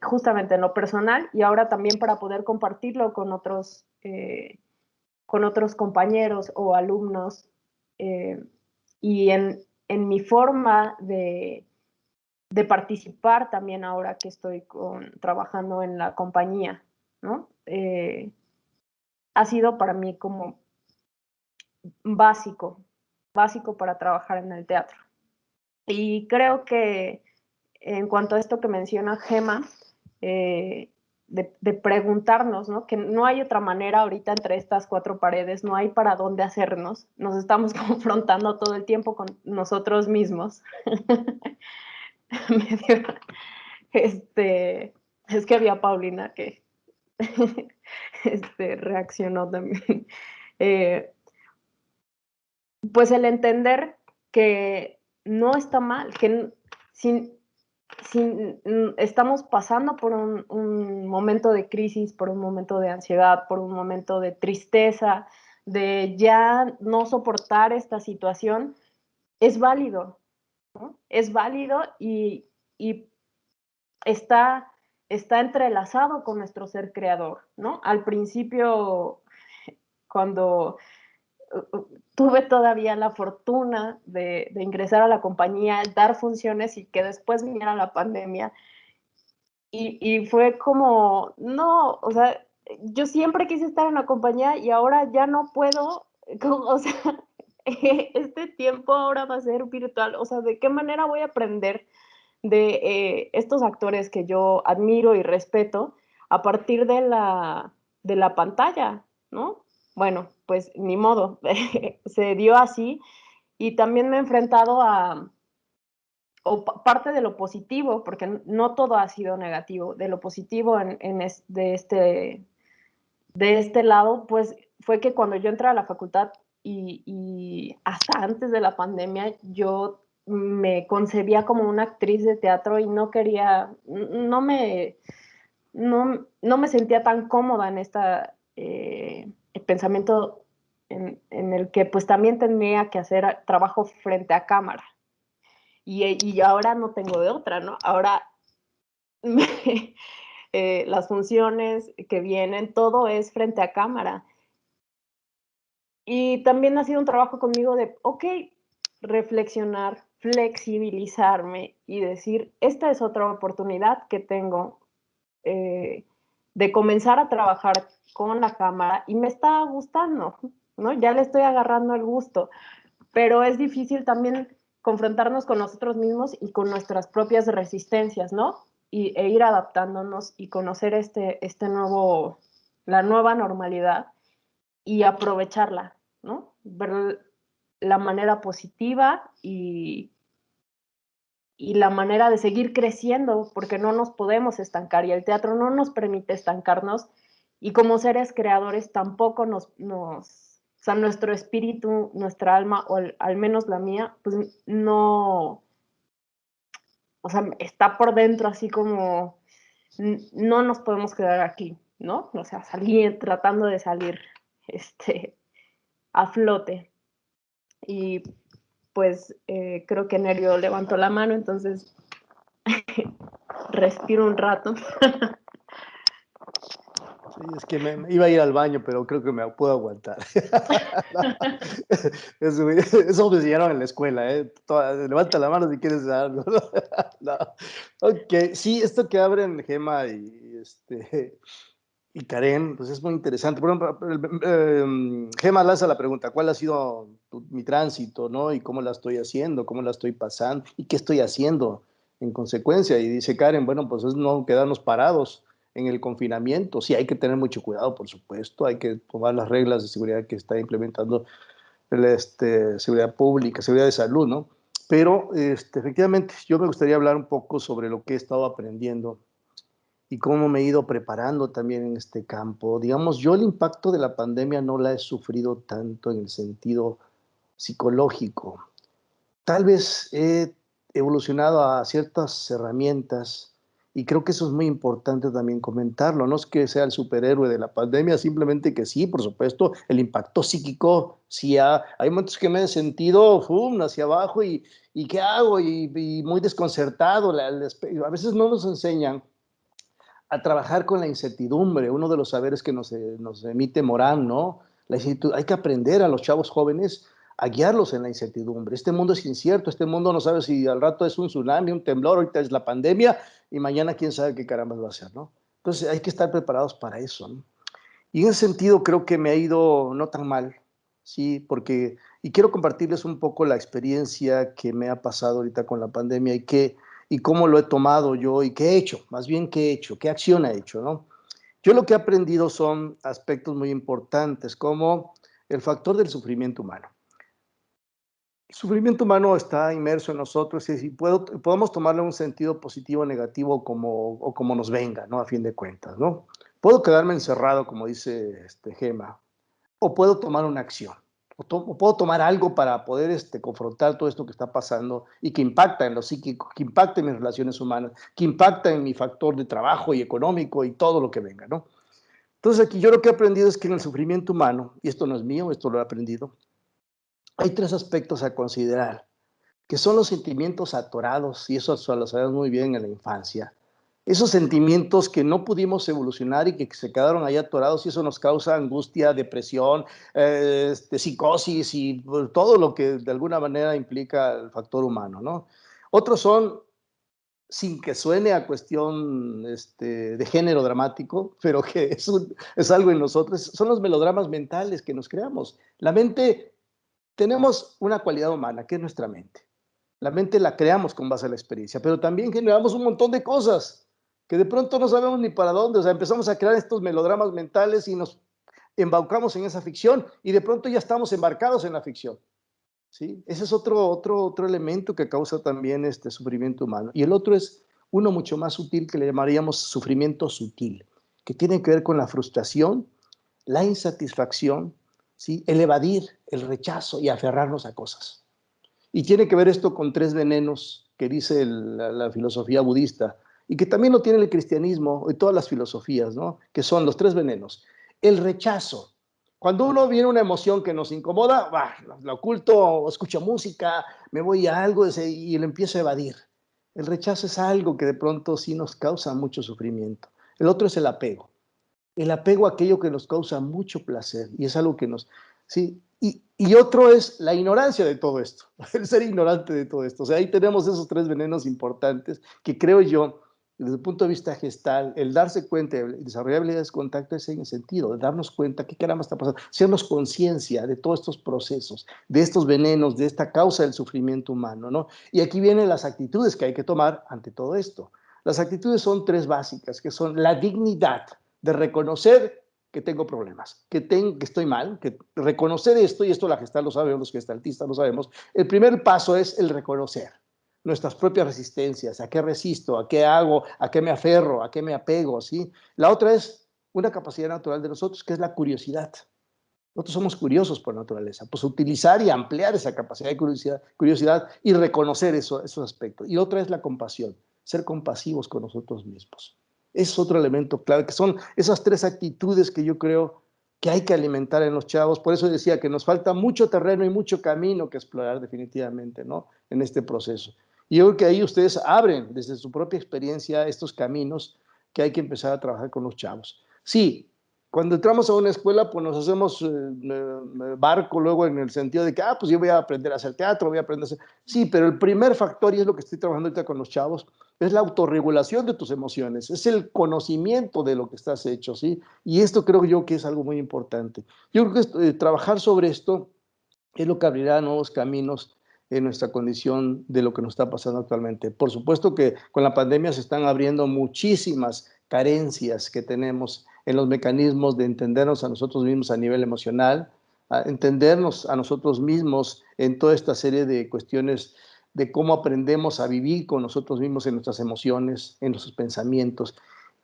Justamente en lo personal y ahora también para poder compartirlo con otros compañeros o alumnos y en mi forma de participar también ahora que estoy trabajando en la compañía, ¿no? Ha sido para mí como básico para trabajar en el teatro. Y creo que en cuanto a esto que menciona Gema, de preguntarnos, ¿no? Que no hay otra manera ahorita entre estas cuatro paredes, no hay para dónde hacernos, nos estamos confrontando todo el tiempo con nosotros mismos. Es que había Paulina que reaccionó también. Pues el entender que no está mal, que estamos pasando por un momento de crisis, por un momento de ansiedad, por un momento de tristeza, de ya no soportar esta situación, es válido, ¿no? Es válido y está entrelazado con nuestro ser creador, ¿no? Al principio, cuando tuve todavía la fortuna de ingresar a la compañía, dar funciones y que después viniera la pandemia. Y fue como, no, o sea, yo siempre quise estar en la compañía y ahora ya no puedo, o sea, este tiempo ahora va a ser virtual, o sea, ¿de qué manera voy a aprender de estos actores que yo admiro y respeto a partir de la pantalla, ¿no? Bueno, pues ni modo, se dio así y también me he enfrentado o parte de lo positivo, porque no todo ha sido negativo, de lo positivo de este lado, pues fue que cuando yo entré a la facultad y hasta antes de la pandemia, yo me concebía como una actriz de teatro y no quería, no me sentía tan cómoda en el pensamiento en el que pues también tenía que hacer trabajo frente a cámara. Y ahora no tengo de otra, ¿no? Ahora las funciones que vienen, todo es frente a cámara. Y también ha sido un trabajo conmigo de, ok, reflexionar, flexibilizarme y decir, esta es otra oportunidad que tengo de comenzar a trabajar con la cámara y me está gustando, ¿no? Ya le estoy agarrando el gusto, pero es difícil también confrontarnos con nosotros mismos y con nuestras propias resistencias, ¿no? E ir adaptándonos y conocer la nueva normalidad y aprovecharla, ¿no? Ver la manera positiva y la manera de seguir creciendo, porque no nos podemos estancar y el teatro no nos permite estancarnos y como seres creadores tampoco o sea, nuestro espíritu, nuestra alma, o al menos la mía, pues no, o sea, está por dentro así como, no nos podemos quedar aquí, ¿no? O sea, tratando de salir a flote. Y pues creo que Nerio levantó la mano, entonces respiro un rato. Sí, es que me iba a ir al baño, pero creo que me puedo aguantar. Eso me enseñaron en la escuela, ¿eh? Levanta la mano si quieres algo. No. Ok, sí, esto que abren Gema y Karen, pues es muy interesante. Por ejemplo, Gema lanza la pregunta, ¿cuál ha sido mi tránsito, ¿no? Y cómo la estoy haciendo, cómo la estoy pasando y qué estoy haciendo en consecuencia. Y dice Karen, bueno, pues es no quedarnos parados en el confinamiento. Sí, hay que tener mucho cuidado, por supuesto, hay que tomar las reglas de seguridad que está implementando seguridad pública, seguridad de salud, ¿no? Pero efectivamente yo me gustaría hablar un poco sobre lo que he estado aprendiendo y cómo me he ido preparando también en este campo. Digamos, yo el impacto de la pandemia no la he sufrido tanto en el sentido psicológico. Tal vez he evolucionado a ciertas herramientas y creo que eso es muy importante también comentarlo. No es que sea el superhéroe de la pandemia, simplemente que sí, por supuesto, el impacto psíquico, sí hay momentos que me he sentido hacia abajo y ¿qué hago? Y muy desconcertado. A veces no nos enseñan a trabajar con la incertidumbre, uno de los saberes que nos emite Morán, ¿no? Hay que aprender a los chavos jóvenes a guiarlos en la incertidumbre. Este mundo es incierto, este mundo no sabe si al rato es un tsunami, un temblor, ahorita es la pandemia y mañana quién sabe qué caramba va a ser, ¿no? Entonces hay que estar preparados para eso, ¿no? Y en ese sentido creo que me ha ido no tan mal, ¿sí? Y quiero compartirles un poco la experiencia que me ha pasado ahorita con la pandemia y cómo lo he tomado yo y qué he hecho, más bien qué he hecho, qué acción he hecho, ¿no? Yo lo que he aprendido son aspectos muy importantes, como el factor del sufrimiento humano. El sufrimiento humano está inmerso en nosotros y podemos tomarlo en un sentido positivo o negativo o como nos venga, ¿no? A fin de cuentas, ¿no? Puedo quedarme encerrado, como dice Gema, o puedo tomar una acción, o puedo tomar algo para poder confrontar todo esto que está pasando y que impacta en lo psíquico, que impacta en mis relaciones humanas, que impacta en mi factor de trabajo y económico y todo lo que venga, ¿no? Entonces aquí yo lo que he aprendido es que en el sufrimiento humano, y esto no es mío, esto lo he aprendido, hay tres aspectos a considerar, que son los sentimientos atorados, y eso lo sabemos muy bien en la infancia. Esos sentimientos que no pudimos evolucionar y que se quedaron ahí atorados, y eso nos causa angustia, depresión, psicosis y todo lo que de alguna manera implica el factor humano, ¿no? Otros son, sin que suene a cuestión de género dramático, pero que es algo en nosotros, son los melodramas mentales que nos creamos. La mente, tenemos una cualidad humana, que es nuestra mente. La mente la creamos con base a la experiencia, pero también generamos un montón de cosas que de pronto no sabemos ni para dónde. O sea, empezamos a crear estos melodramas mentales y nos embaucamos en esa ficción y de pronto ya estamos embarcados en la ficción. ¿Sí? Ese es otro elemento que causa también este sufrimiento humano. Y el otro es uno mucho más sutil que le llamaríamos sufrimiento sutil, que tiene que ver con la frustración, la insatisfacción, ¿sí? El evadir, el rechazo y aferrarnos a cosas. Y tiene que ver esto con tres venenos que dice la filosofía budista y que también lo tiene el cristianismo y todas las filosofías, ¿no? Que son los tres venenos. El rechazo. Cuando uno viene una emoción que nos incomoda, la oculto, escucho música, me voy a algo y lo empiezo a evadir. El rechazo es algo que de pronto sí nos causa mucho sufrimiento. El otro es el apego. El apego a aquello que nos causa mucho placer y es algo que nos... Sí, y otro es la ignorancia de todo esto, el ser ignorante de todo esto. O sea, ahí tenemos esos tres venenos importantes que creo yo, desde el punto de vista gestal, el darse cuenta y desarrollar habilidades de contacto es en el sentido de darnos cuenta qué caramba está pasando, hacernos conciencia de todos estos procesos, de estos venenos, de esta causa del sufrimiento humano, ¿no? Y aquí vienen las actitudes que hay que tomar ante todo esto. Las actitudes son tres básicas, que son la dignidad de reconocer que tengo problemas, que estoy mal, que reconocer esto, y esto la Gestalt lo sabe, los gestaltistas lo sabemos. El primer paso es el reconocer nuestras propias resistencias, a qué resisto, a qué hago, a qué me aferro, a qué me apego, ¿sí? La otra es una capacidad natural de nosotros, que es la curiosidad. Nosotros somos curiosos por naturaleza, pues utilizar y ampliar esa capacidad de curiosidad y reconocer esos aspectos. Y otra es la compasión, ser compasivos con nosotros mismos. Es otro elemento clave, que son esas tres actitudes que yo creo que hay que alimentar en los chavos. Por eso decía que nos falta mucho terreno y mucho camino que explorar definitivamente, ¿no? En este proceso. Y yo creo que ahí ustedes abren desde su propia experiencia estos caminos que hay que empezar a trabajar con los chavos. Sí, Cuando entramos a una escuela, pues nos hacemos barco luego en el sentido de que, pues yo voy a aprender a hacer teatro, voy a aprender a hacer... Sí, pero el primer factor, y es lo que estoy trabajando ahorita con los chavos, es la autorregulación de tus emociones, es el conocimiento de lo que estás hecho, ¿sí? Y esto creo yo que es algo muy importante. Yo creo que trabajar sobre esto es lo que abrirá nuevos caminos en nuestra condición de lo que nos está pasando actualmente. Por supuesto que con la pandemia se están abriendo muchísimas carencias que tenemos en los mecanismos de entendernos a nosotros mismos a nivel emocional, a entendernos a nosotros mismos en toda esta serie de cuestiones de cómo aprendemos a vivir con nosotros mismos en nuestras emociones, en nuestros pensamientos.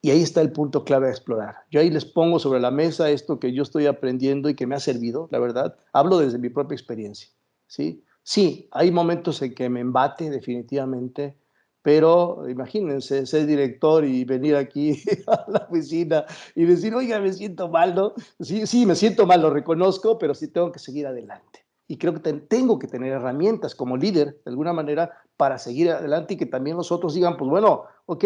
Y ahí está el punto clave a explorar. Yo ahí les pongo sobre la mesa esto que yo estoy aprendiendo y que me ha servido, la verdad. Hablo desde mi propia experiencia, ¿sí? Sí, hay momentos en que me embate definitivamente, pero imagínense ser director y venir aquí a la oficina y decir, oiga, me siento mal, ¿no? Sí, sí, me siento mal, lo reconozco, pero sí tengo que seguir adelante. Y creo que tengo que tener herramientas como líder, de alguna manera, para seguir adelante y que también los otros digan, pues bueno, ok,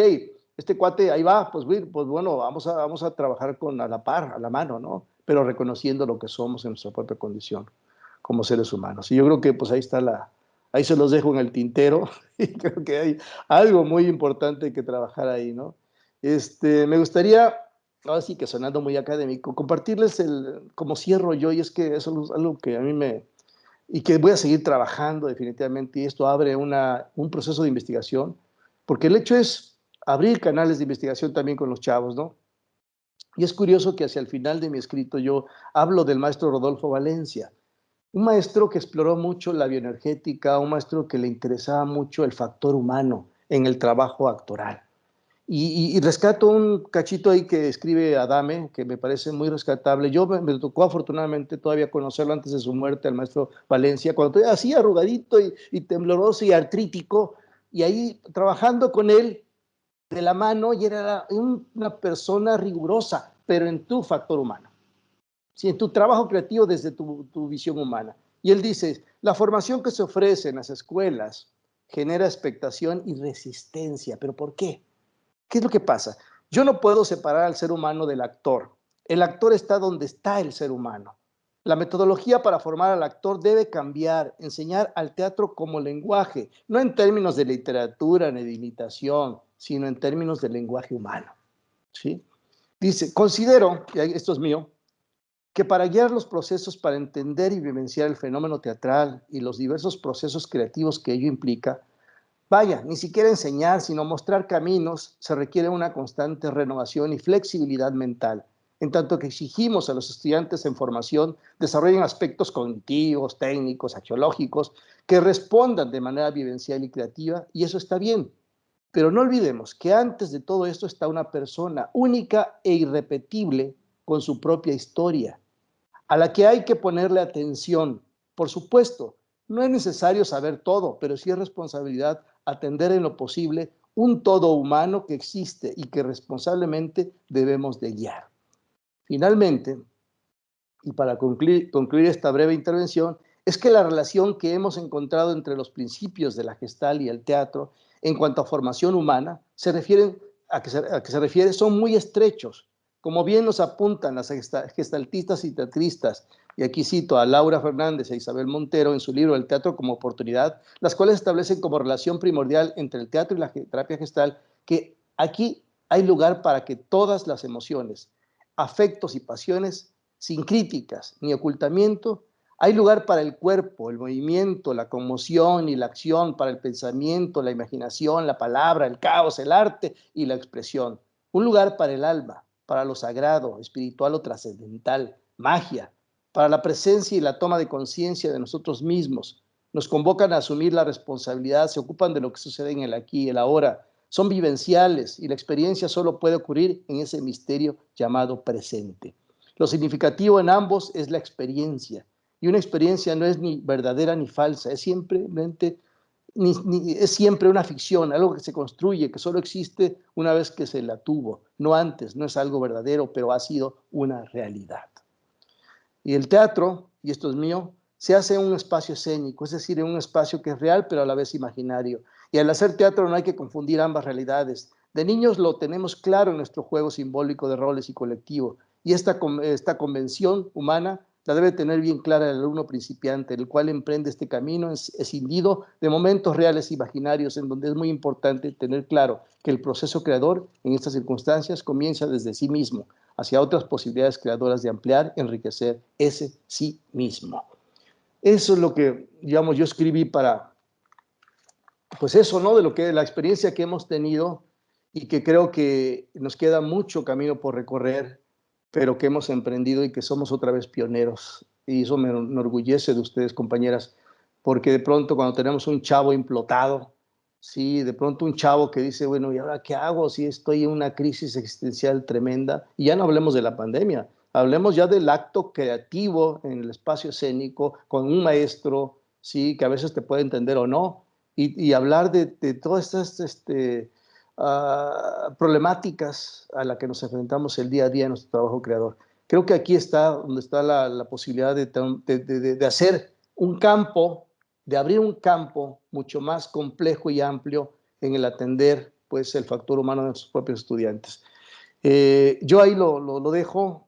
este cuate ahí va, pues bueno, vamos a trabajar a la par, a la mano, ¿no? Pero reconociendo lo que somos en nuestra propia condición como seres humanos. Y yo creo que pues ahí está ahí se los dejo en el tintero y creo que hay algo muy importante que trabajar ahí, ¿no? Me gustaría, ahora sí que sonando muy académico, compartirles cómo cierro yo, y es que eso es algo que a mí y que voy a seguir trabajando definitivamente, y esto abre un proceso de investigación, porque el hecho es abrir canales de investigación también con los chavos, ¿no? Y es curioso que hacia el final de mi escrito yo hablo del maestro Rodolfo Valencia, un maestro que exploró mucho la bioenergética, un maestro que le interesaba mucho el factor humano en el trabajo actoral. Y rescato un cachito ahí que escribe Adame, que me parece muy rescatable. Yo me tocó afortunadamente todavía conocerlo antes de su muerte, al maestro Valencia, cuando todavía así arrugadito y tembloroso y artrítico, y ahí trabajando con él de la mano, y era una persona rigurosa, pero en tu factor humano. Sí, en tu trabajo creativo desde tu visión humana. Y él dice, la formación que se ofrece en las escuelas genera expectación y resistencia. ¿Pero por qué? ¿Qué es lo que pasa? Yo no puedo separar al ser humano del actor. El actor está donde está el ser humano. La metodología para formar al actor debe cambiar, enseñar al teatro como lenguaje, no en términos de literatura ni de imitación, sino en términos de lenguaje humano. ¿Sí? Dice, considero, y esto es mío, que para guiar los procesos para entender y vivenciar el fenómeno teatral y los diversos procesos creativos que ello implica, vaya, ni siquiera enseñar, sino mostrar caminos, se requiere una constante renovación y flexibilidad mental, en tanto que exigimos a los estudiantes en formación desarrollen aspectos cognitivos, técnicos, axiológicos, que respondan de manera vivencial y creativa, y eso está bien. Pero no olvidemos que antes de todo esto está una persona única e irrepetible con su propia historia, a la que hay que ponerle atención. Por supuesto, no es necesario saber todo, pero sí es responsabilidad atender en lo posible un todo humano que existe y que responsablemente debemos de guiar. Finalmente, y para concluir esta breve intervención, es que la relación que hemos encontrado entre los principios de la Gestalt y el teatro en cuanto a formación humana a que se refiere son muy estrechos, como bien nos apuntan las gestaltistas y teatristas, y aquí cito a Laura Fernández e Isabel Montero en su libro El teatro como oportunidad, las cuales establecen como relación primordial entre el teatro y la terapia gestal que aquí hay lugar para que todas las emociones, afectos y pasiones, sin críticas ni ocultamiento, hay lugar para el cuerpo, el movimiento, la conmoción y la acción, para el pensamiento, la imaginación, la palabra, el caos, el arte y la expresión. Un lugar para el alma, para lo sagrado, espiritual o trascendental, magia, para la presencia y la toma de conciencia de nosotros mismos. Nos convocan a asumir la responsabilidad, se ocupan de lo que sucede en el aquí y el ahora. Son vivenciales y la experiencia solo puede ocurrir en ese misterio llamado presente. Lo significativo en ambos es la experiencia. Y una experiencia no es ni verdadera ni falsa, es simplemente es siempre una ficción, algo que se construye, que solo existe una vez que se la tuvo, no antes, no es algo verdadero, pero ha sido una realidad. Y el teatro, y esto es mío, se hace en un espacio escénico, es decir, en un espacio que es real, pero a la vez imaginario. Y al hacer teatro no hay que confundir ambas realidades. De niños lo tenemos claro en nuestro juego simbólico de roles y colectivo, Y esta convención humana la debe tener bien clara el alumno principiante, el cual emprende este camino escindido de momentos reales imaginarios, en donde es muy importante tener claro que el proceso creador en estas circunstancias comienza desde sí mismo, hacia otras posibilidades creadoras de ampliar, enriquecer ese sí mismo. Eso es lo que, digamos, yo escribí para, pues eso, ¿no? De lo que la experiencia que hemos tenido y que creo que nos queda mucho camino por recorrer, pero que hemos emprendido y que somos otra vez pioneros. Y eso me enorgullece de ustedes, compañeras, porque de pronto cuando tenemos un chavo implotado, sí, de pronto un chavo que dice, bueno, ¿y ahora qué hago si estoy en una crisis existencial tremenda? Y ya no hablemos de la pandemia, hablemos ya del acto creativo en el espacio escénico con un maestro, sí, que a veces te puede entender o no, y hablar de todas estas problemáticas a las que nos enfrentamos el día a día en nuestro trabajo creador. Creo que aquí está donde está la posibilidad de hacer un campo, de abrir un campo mucho más complejo y amplio en el atender pues, el factor humano de nuestros propios estudiantes. Yo ahí lo dejo,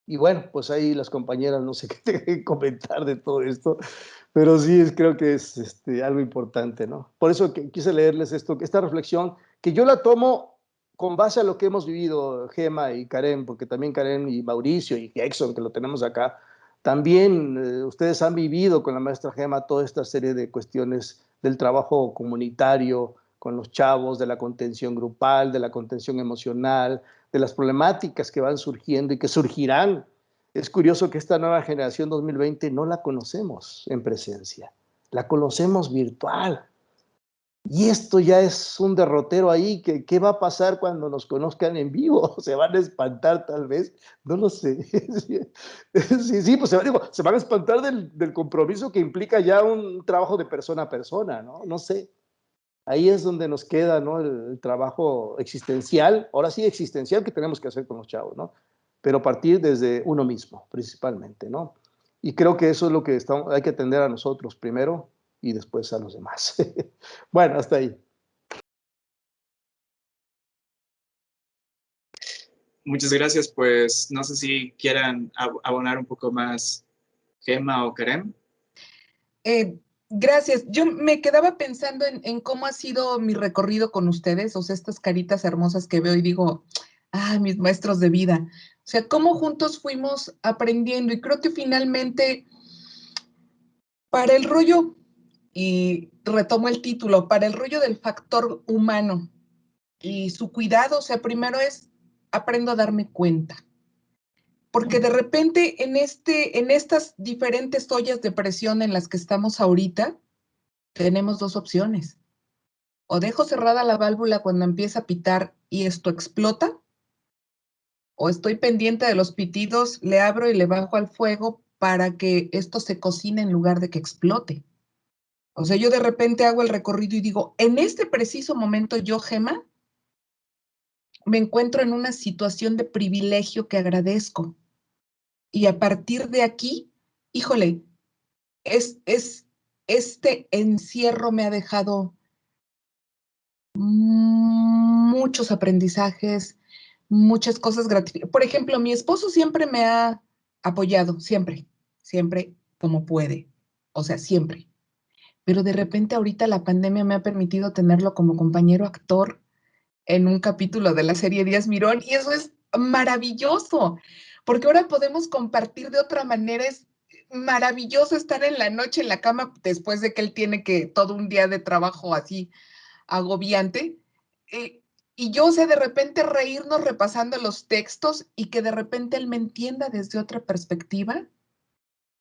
y bueno, pues ahí las compañeras no sé qué tengan que comentar de todo esto, pero sí creo que es algo importante, ¿no? Por eso quise leerles esta reflexión, que yo la tomo con base a lo que hemos vivido Gema y Karen, porque también Karen y Mauricio y Jackson, que lo tenemos acá, también ustedes han vivido con la maestra Gema toda esta serie de cuestiones del trabajo comunitario con los chavos, de la contención grupal, de la contención emocional, de las problemáticas que van surgiendo y que surgirán. Es curioso que esta nueva generación 2020 no la conocemos en presencia, la conocemos virtual. Y esto ya es un derrotero ahí, que ¿qué va a pasar cuando nos conozcan en vivo? ¿Se van a espantar tal vez? No lo sé. Sí, pues se van a espantar del compromiso que implica ya un trabajo de persona a persona, ¿no? No sé. Ahí es donde nos queda, ¿no? El trabajo existencial, ahora sí existencial, que tenemos que hacer con los chavos, ¿no? Pero partir desde uno mismo, principalmente, ¿no? Y creo que eso es lo que hay que atender a nosotros primero y después a los demás. Bueno, hasta ahí. Muchas gracias. Pues no sé si quieran abonar un poco más Gema o Karen. Gracias. Yo me quedaba pensando en cómo ha sido mi recorrido con ustedes, o sea, estas caritas hermosas que veo y digo, mis maestros de vida. O sea, cómo juntos fuimos aprendiendo y creo que finalmente para el rollo, y retomo el título, para el rollo del factor humano y su cuidado, o sea, primero es aprendo a darme cuenta. Porque de repente en estas diferentes ollas de presión en las que estamos ahorita, tenemos dos opciones. O dejo cerrada la válvula cuando empieza a pitar y esto explota, o estoy pendiente de los pitidos, le abro y le bajo al fuego para que esto se cocine en lugar de que explote. O sea, yo de repente hago el recorrido y digo, en este preciso momento yo, Gema, me encuentro en una situación de privilegio que agradezco. Y a partir de aquí, híjole, este encierro me ha dejado muchos aprendizajes, muchas cosas gratificantes. Por ejemplo, mi esposo siempre me ha apoyado, siempre, siempre como puede, o sea, siempre. Pero de repente ahorita la pandemia me ha permitido tenerlo como compañero actor en un capítulo de la serie Díaz Mirón y eso es maravilloso, porque ahora podemos compartir de otra manera. Es maravilloso estar en la noche en la cama después de que él tiene que todo un día de trabajo así agobiante. Y yo, o sea, de repente reírnos repasando los textos y que de repente él me entienda desde otra perspectiva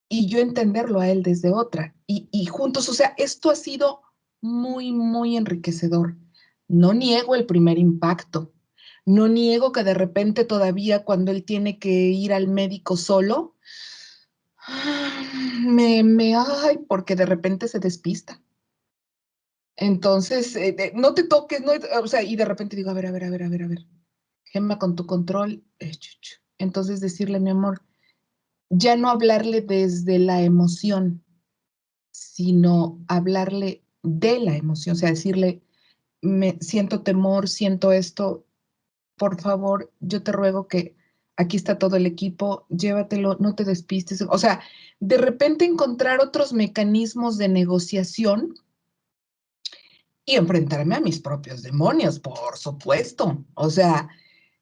y yo entenderlo a él desde otra. Y juntos, o sea, esto ha sido muy, muy enriquecedor. No niego el primer impacto. No niego que de repente todavía cuando él tiene que ir al médico solo, ay, porque de repente se despista. Entonces, no te toques, no, o sea, y de repente digo, a ver, Gemma, con tu control, entonces decirle, mi amor, ya no hablarle desde la emoción, sino hablarle de la emoción, o sea, decirle, siento temor, siento esto, por favor, yo te ruego que aquí está todo el equipo, llévatelo, no te despistes. O sea, de repente encontrar otros mecanismos de negociación y enfrentarme a mis propios demonios, por supuesto. O sea,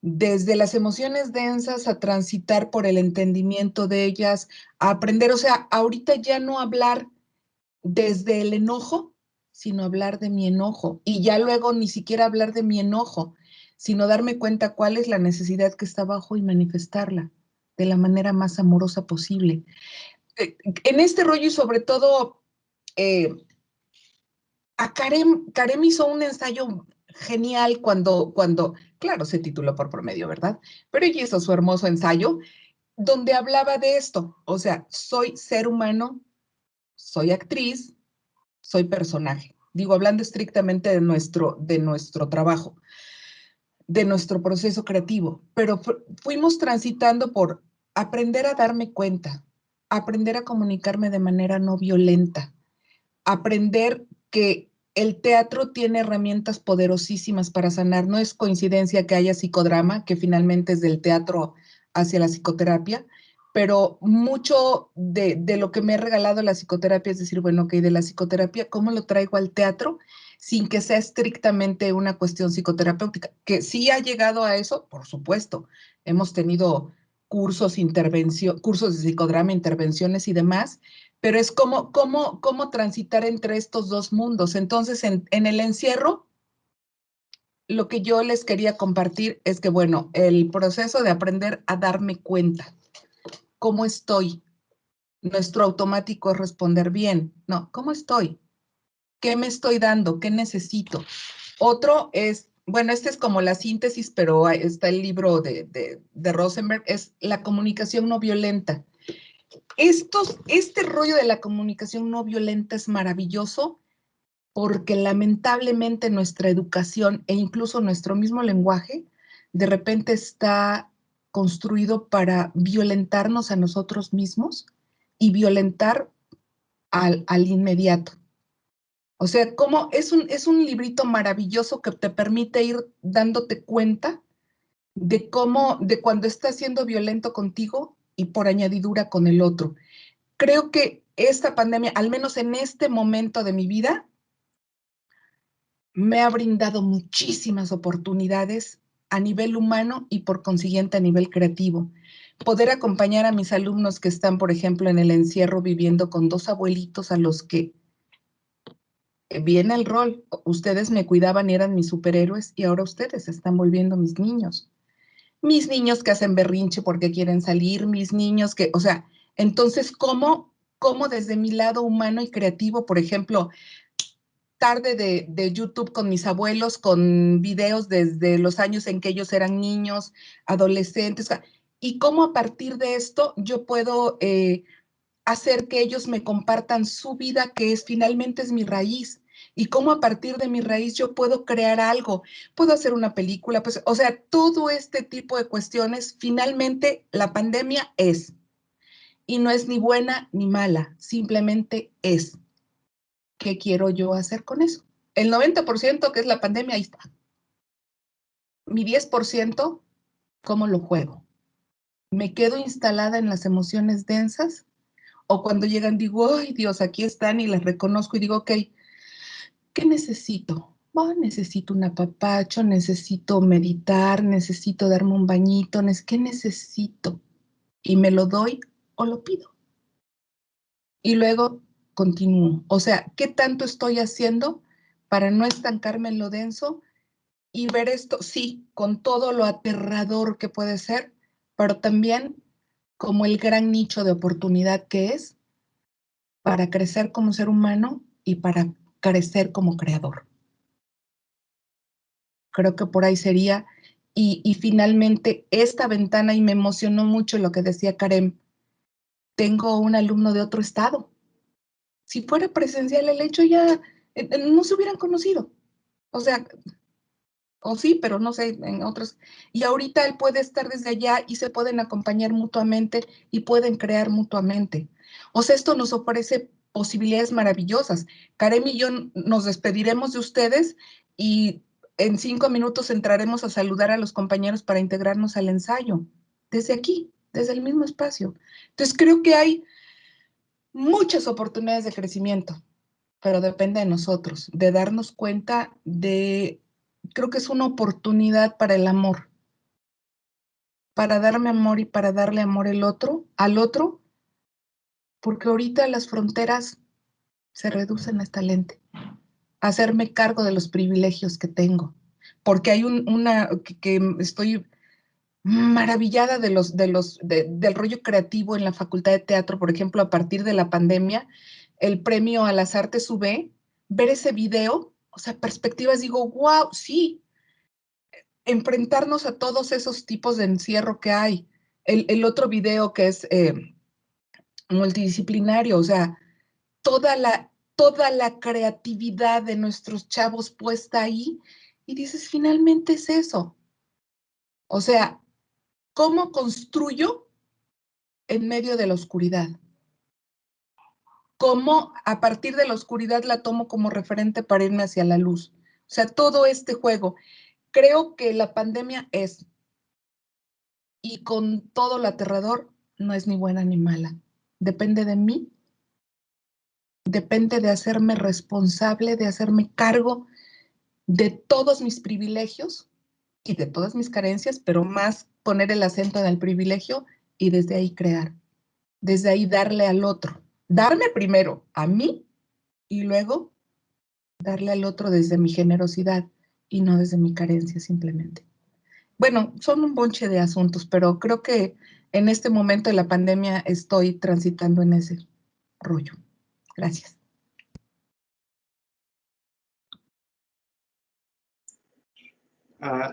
desde las emociones densas a transitar por el entendimiento de ellas, a aprender, o sea, ahorita ya no hablar desde el enojo, sino hablar de mi enojo. Y ya luego ni siquiera hablar de mi enojo, sino darme cuenta cuál es la necesidad que está abajo y manifestarla de la manera más amorosa posible. En este rollo y sobre todo, a Karem hizo un ensayo genial cuando, claro, se tituló Por Promedio, ¿verdad? Pero ella hizo su hermoso ensayo donde hablaba de esto. O sea, soy ser humano, soy actriz, soy personaje. Digo, hablando estrictamente de nuestro trabajo, de nuestro proceso creativo, pero fuimos transitando por aprender a darme cuenta, aprender a comunicarme de manera no violenta, aprender que el teatro tiene herramientas poderosísimas para sanar. No es coincidencia que haya psicodrama, que finalmente es del teatro hacia la psicoterapia, pero mucho de lo que me ha regalado la psicoterapia es decir, bueno, ok, de la psicoterapia, ¿cómo lo traigo al teatro sin que sea estrictamente una cuestión psicoterapéutica? Que sí ha llegado a eso, por supuesto. Hemos tenido cursos de psicodrama, intervenciones y demás, pero es cómo transitar entre estos dos mundos. Entonces, en el encierro, lo que yo les quería compartir es que, bueno, el proceso de aprender a darme cuenta, ¿cómo estoy? Nuestro automático es responder bien. No, ¿cómo estoy? ¿Qué me estoy dando? ¿Qué necesito? Otro es, bueno, este es como la síntesis, pero está el libro de Rosenberg, es la comunicación no violenta. Este rollo de la comunicación no violenta es maravilloso porque lamentablemente nuestra educación e incluso nuestro mismo lenguaje de repente está construido para violentarnos a nosotros mismos y violentar al inmediato. O sea, como es un librito maravilloso que te permite ir dándote cuenta de cuando estás siendo violento contigo y por añadidura con el otro. Creo que esta pandemia, al menos en este momento de mi vida, me ha brindado muchísimas oportunidades a nivel humano y por consiguiente a nivel creativo. Poder acompañar a mis alumnos que están, por ejemplo, en el encierro viviendo con 2 abuelitos a los que viene el rol. Ustedes me cuidaban y eran mis superhéroes y ahora ustedes se están volviendo mis niños. Mis niños que hacen berrinche porque quieren salir, mis niños que, o sea, entonces, ¿cómo desde mi lado humano y creativo, por ejemplo, tarde de YouTube con mis abuelos, con videos desde los años en que ellos eran niños, adolescentes, y cómo a partir de esto yo puedo hacer que ellos me compartan su vida, que finalmente es mi raíz, y cómo a partir de mi raíz yo puedo crear algo, puedo hacer una película, pues, o sea, todo este tipo de cuestiones, finalmente la pandemia es, y no es ni buena ni mala, simplemente es. ¿Qué quiero yo hacer con eso? El 90% que es la pandemia, ahí está. Mi 10%, ¿cómo lo juego? ¿Me quedo instalada en las emociones densas? ¿O cuando llegan digo, ay Dios, aquí están y las reconozco y digo, ok, ¿qué necesito? Oh, necesito un apapacho, necesito meditar, necesito darme un bañito, ¿qué necesito? Y me lo doy o lo pido. Y luego continúo. O sea, ¿qué tanto estoy haciendo para no estancarme en lo denso y ver esto, sí, con todo lo aterrador que puede ser, pero también como el gran nicho de oportunidad que es para crecer como ser humano y para crecer como creador? Creo que por ahí sería. Y finalmente, esta ventana, y me emocionó mucho lo que decía Karem, tengo un alumno de otro estado. Si fuera presencial el hecho, ya no se hubieran conocido. O sea, o sí, pero no sé, en otros. Y ahorita él puede estar desde allá y se pueden acompañar mutuamente y pueden crear mutuamente. O sea, esto nos ofrece posibilidades maravillosas. Karem y yo nos despediremos de ustedes y en 5 minutos entraremos a saludar a los compañeros para integrarnos al ensayo, desde aquí, desde el mismo espacio. Entonces creo que hay muchas oportunidades de crecimiento, pero depende de nosotros, de darnos cuenta de, creo que es una oportunidad para el amor, para darme amor y para darle amor al otro, porque ahorita las fronteras se reducen hasta lente. Hacerme cargo de los privilegios que tengo, porque hay que estoy maravillada del rollo creativo en la Facultad de Teatro, por ejemplo, a partir de la pandemia, el premio a las artes UB, ver ese video, o sea, perspectivas, digo, wow, sí, enfrentarnos a todos esos tipos de encierro que hay. El otro video que es multidisciplinario, o sea, toda la creatividad de nuestros chavos puesta ahí, y dices, finalmente es eso. O sea, ¿cómo construyo en medio de la oscuridad? ¿Cómo a partir de la oscuridad la tomo como referente para irme hacia la luz? O sea, todo este juego. Creo que la pandemia es, y con todo lo aterrador, no es ni buena ni mala. Depende de mí, depende de hacerme responsable, de hacerme cargo de todos mis privilegios y de todas mis carencias, pero más poner el acento en el privilegio y desde ahí crear, desde ahí darle al otro, darme primero a mí y luego darle al otro desde mi generosidad y no desde mi carencia simplemente. Bueno, son un bonche de asuntos, pero creo que en este momento de la pandemia estoy transitando en ese rollo. Gracias.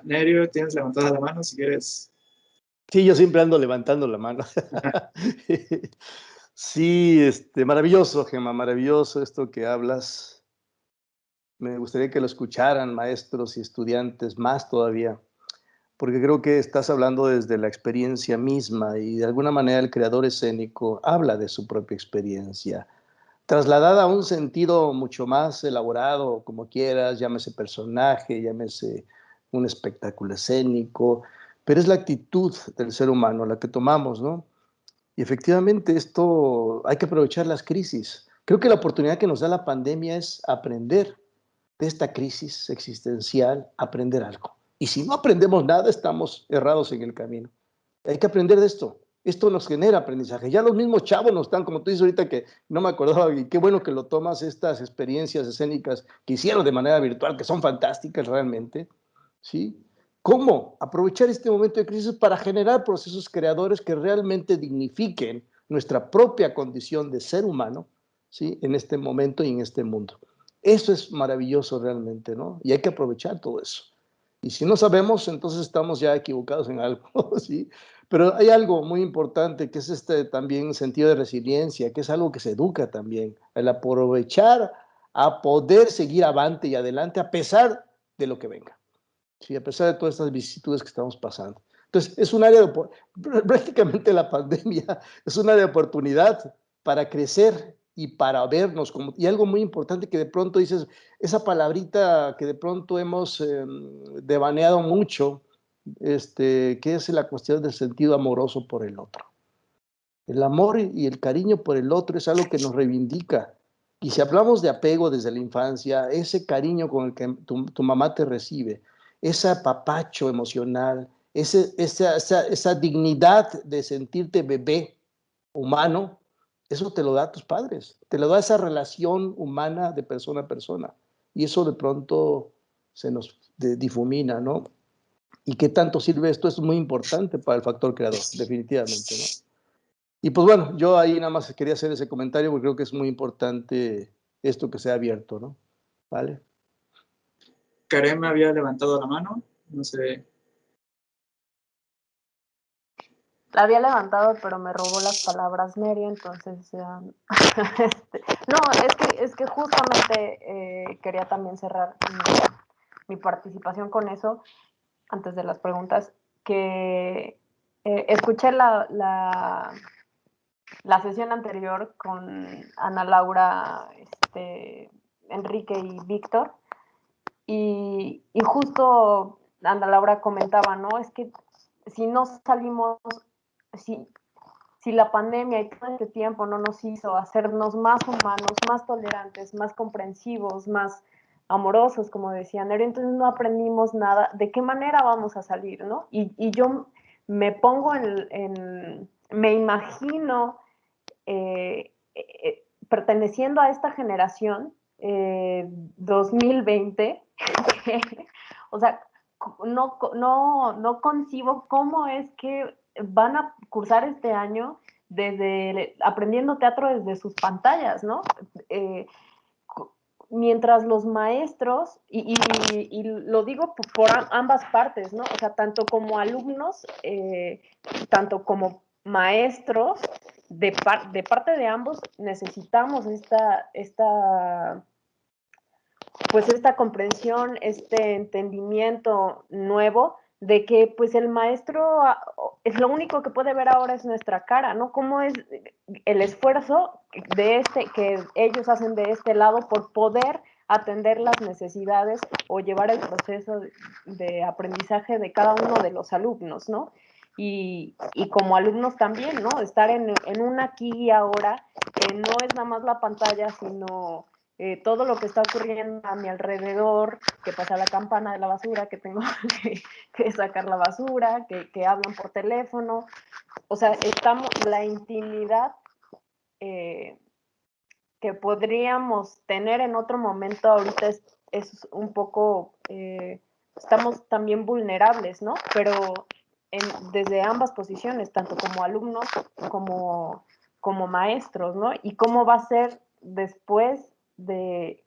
Nerio, tienes levantada la mano si quieres. Sí, yo siempre ando levantando la mano. Sí, maravilloso, Gemma, maravilloso esto que hablas. Me gustaría que lo escucharan maestros y estudiantes más todavía, porque creo que estás hablando desde la experiencia misma y de alguna manera el creador escénico habla de su propia experiencia, trasladada a un sentido mucho más elaborado, como quieras, llámese personaje, llámese un espectáculo escénico, pero es la actitud del ser humano la que tomamos, ¿no? Y efectivamente esto hay que aprovechar las crisis. Creo que la oportunidad que nos da la pandemia es aprender de esta crisis existencial, aprender algo. Y si no aprendemos nada, estamos errados en el camino. Hay que aprender de esto. Esto nos genera aprendizaje. Ya los mismos chavos nos están, como tú dices ahorita, que no me acordaba, y qué bueno que lo tomas, estas experiencias escénicas que hicieron de manera virtual, que son fantásticas realmente, ¿sí? ¿Cómo aprovechar este momento de crisis para generar procesos creadores que realmente dignifiquen nuestra propia condición de ser humano, ¿sí? En este momento y en este mundo? Eso es maravilloso realmente, ¿no? Y hay que aprovechar todo eso. Y si no sabemos, entonces estamos ya equivocados en algo, ¿sí? Pero hay algo muy importante que es también sentido de resiliencia, que es algo que se educa también, el aprovechar a poder seguir avante y adelante a pesar de lo que venga, ¿sí? A pesar de todas estas vicisitudes que estamos pasando. Entonces, es un área prácticamente la pandemia es un área de oportunidad para crecer y para vernos. Y algo muy importante que de pronto dices, esa palabrita que de pronto hemos devaneado mucho, que es la cuestión del sentido amoroso por el otro. El amor y el cariño por el otro es algo que nos reivindica. Y si hablamos de apego desde la infancia, ese cariño con el que tu mamá te recibe, ese apapacho emocional, esa dignidad de sentirte bebé humano, eso te lo da a tus padres, te lo da esa relación humana de persona a persona. Y eso de pronto se nos difumina, ¿no? ¿Y qué tanto sirve esto? Es muy importante para el factor creador, definitivamente, ¿no? Y pues bueno, yo ahí nada más quería hacer ese comentario porque creo que es muy importante esto que sea abierto, ¿no? ¿Vale? Karen había levantado la mano, no sé. La había levantado, pero me robó las palabras Nerio, entonces no, es que justamente quería también cerrar mi participación con eso, antes de las preguntas, que escuché la sesión anterior con Ana Laura, Enrique y Víctor, Y justo Ana Laura comentaba, ¿no? Es que si no salimos, si la pandemia y todo este tiempo no nos hizo hacernos más humanos, más tolerantes, más comprensivos, más amorosos, como decía Neri, entonces no aprendimos nada. ¿De qué manera vamos a salir, no? Y yo me pongo me imagino perteneciendo a esta generación 2020, o sea, no concibo cómo es que van a cursar este año aprendiendo teatro desde sus pantallas, ¿no? Mientras los maestros, y lo digo por ambas partes, ¿no? O sea, tanto como alumnos, tanto como maestros, de parte de ambos necesitamos pues esta comprensión, este entendimiento nuevo de que pues el maestro es lo único que puede ver ahora es nuestra cara, ¿no? Cómo es el esfuerzo que ellos hacen de este lado por poder atender las necesidades o llevar el proceso de aprendizaje de cada uno de los alumnos, ¿no? Y como alumnos también, ¿no? Estar en un aquí y ahora, que no es nada más la pantalla, sino todo lo que está ocurriendo a mi alrededor, que pasa la campana de la basura, que tengo que sacar la basura, que hablan por teléfono. O sea, la intimidad que podríamos tener en otro momento ahorita es un poco, estamos también vulnerables, ¿no? Pero desde ambas posiciones, tanto como alumnos como maestros, ¿no? Y cómo va a ser después de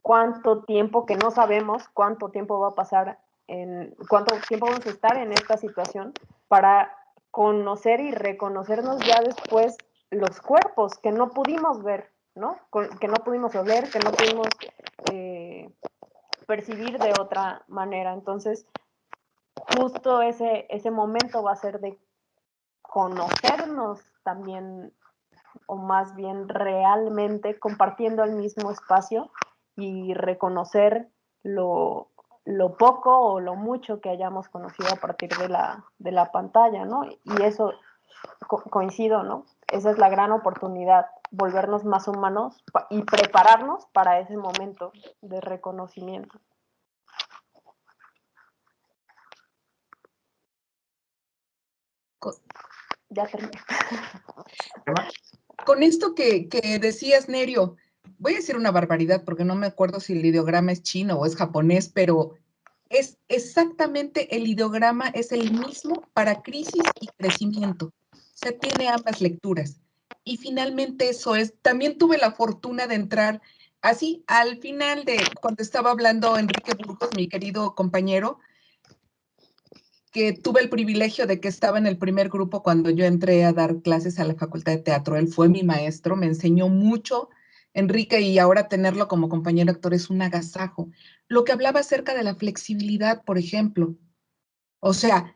cuánto tiempo, que no sabemos cuánto tiempo va a pasar, cuánto tiempo vamos a estar en esta situación para conocer y reconocernos ya después los cuerpos que no pudimos ver, ¿no? Que no pudimos oler, que no pudimos percibir de otra manera. Entonces, justo ese momento va a ser de conocernos también, o más bien realmente compartiendo el mismo espacio y reconocer lo poco o lo mucho que hayamos conocido a partir de la pantalla, ¿no? Y eso coincido, ¿no? Esa es la gran oportunidad, volvernos más humanos y prepararnos para ese momento de reconocimiento. Ya terminé. Con esto que decías, Nerio, voy a decir una barbaridad porque no me acuerdo si el ideograma es chino o es japonés, pero es exactamente el ideograma, es el mismo para crisis y crecimiento. O sea, tiene ambas lecturas. Y finalmente eso es, también tuve la fortuna de entrar así al final de cuando estaba hablando Enrique Burgos, mi querido compañero, que tuve el privilegio de que estaba en el primer grupo cuando yo entré a dar clases a la Facultad de Teatro. Él fue mi maestro, me enseñó mucho, Enrique, y ahora tenerlo como compañero actor es un agasajo. Lo que hablaba acerca de la flexibilidad, por ejemplo. O sea,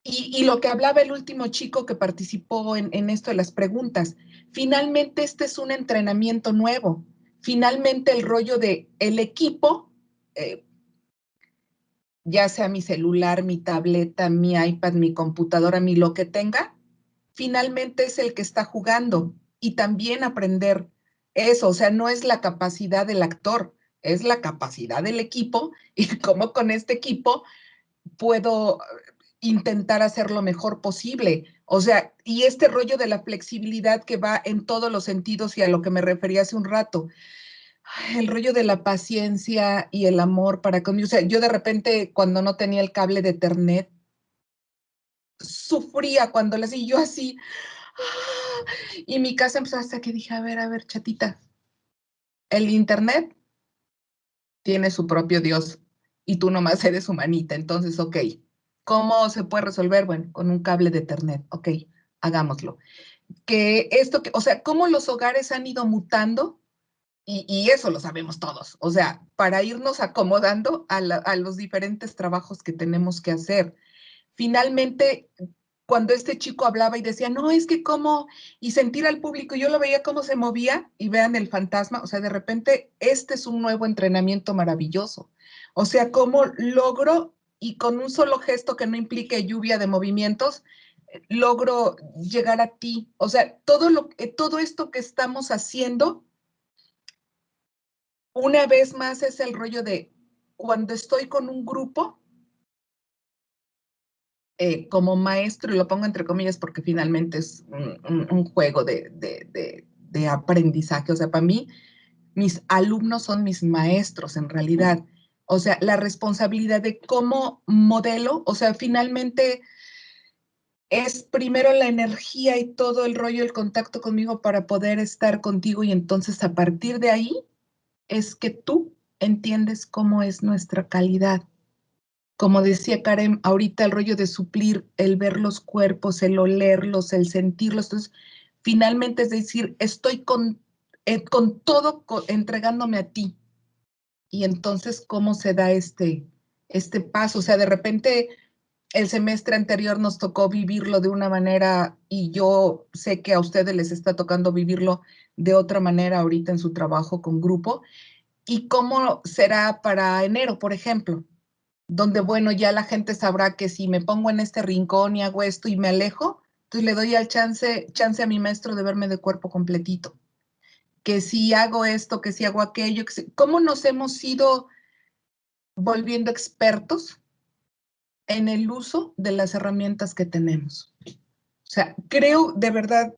y lo que hablaba el último chico que participó en esto de las preguntas. Finalmente, este es un entrenamiento nuevo. Finalmente, el rollo de el equipo, ya sea mi celular, mi tableta, mi iPad, mi computadora, mi lo que tenga, finalmente es el que está jugando y también aprender eso, o sea, no es la capacidad del actor, es la capacidad del equipo y cómo con este equipo puedo intentar hacer lo mejor posible. O sea, y este rollo de la flexibilidad que va en todos los sentidos y a lo que me refería hace un rato, el rollo de la paciencia y el amor para conmigo. O sea, yo de repente cuando no tenía el cable de Ethernet, sufría cuando le hacía yo así. Y mi casa empezó hasta que dije, a ver, chatita, el Internet tiene su propio Dios y tú nomás eres humanita. Entonces, ok, ¿cómo se puede resolver? Bueno, con un cable de Ethernet. Ok, hagámoslo. O sea, cómo los hogares han ido mutando. Y eso lo sabemos todos, o sea, para irnos acomodando a los diferentes trabajos que tenemos que hacer. Finalmente, cuando este chico hablaba y decía, no, es que cómo, y sentir al público, yo lo veía cómo se movía, y vean el fantasma, o sea, de repente, este es un nuevo entrenamiento maravilloso. O sea, cómo logro, y con un solo gesto que no implique lluvia de movimientos, logro llegar a ti. O sea, todo esto que estamos haciendo, una vez más es el rollo de cuando estoy con un grupo, como maestro, y lo pongo entre comillas porque finalmente es un juego de aprendizaje. O sea, para mí, mis alumnos son mis maestros en realidad. O sea, la responsabilidad de cómo modelo, o sea, finalmente es primero la energía y todo el rollo, el contacto conmigo para poder estar contigo, y entonces a partir de ahí es que tú entiendes cómo es nuestra calidad. Como decía Karen, ahorita el rollo de suplir, el ver los cuerpos, el olerlos, el sentirlos. Entonces, finalmente es decir, estoy con todo entregándome a ti. Y entonces, ¿cómo se da este paso? O sea, de repente el semestre anterior nos tocó vivirlo de una manera, y yo sé que a ustedes les está tocando vivirlo de otra manera ahorita en su trabajo con grupo. ¿Y cómo será para enero, por ejemplo? Donde, bueno, ya la gente sabrá que si me pongo en este rincón y hago esto y me alejo, entonces le doy al chance a mi maestro de verme de cuerpo completito. Que si hago esto, que si hago aquello, ¿cómo nos hemos ido volviendo expertos en el uso de las herramientas que tenemos? O sea, creo de verdad,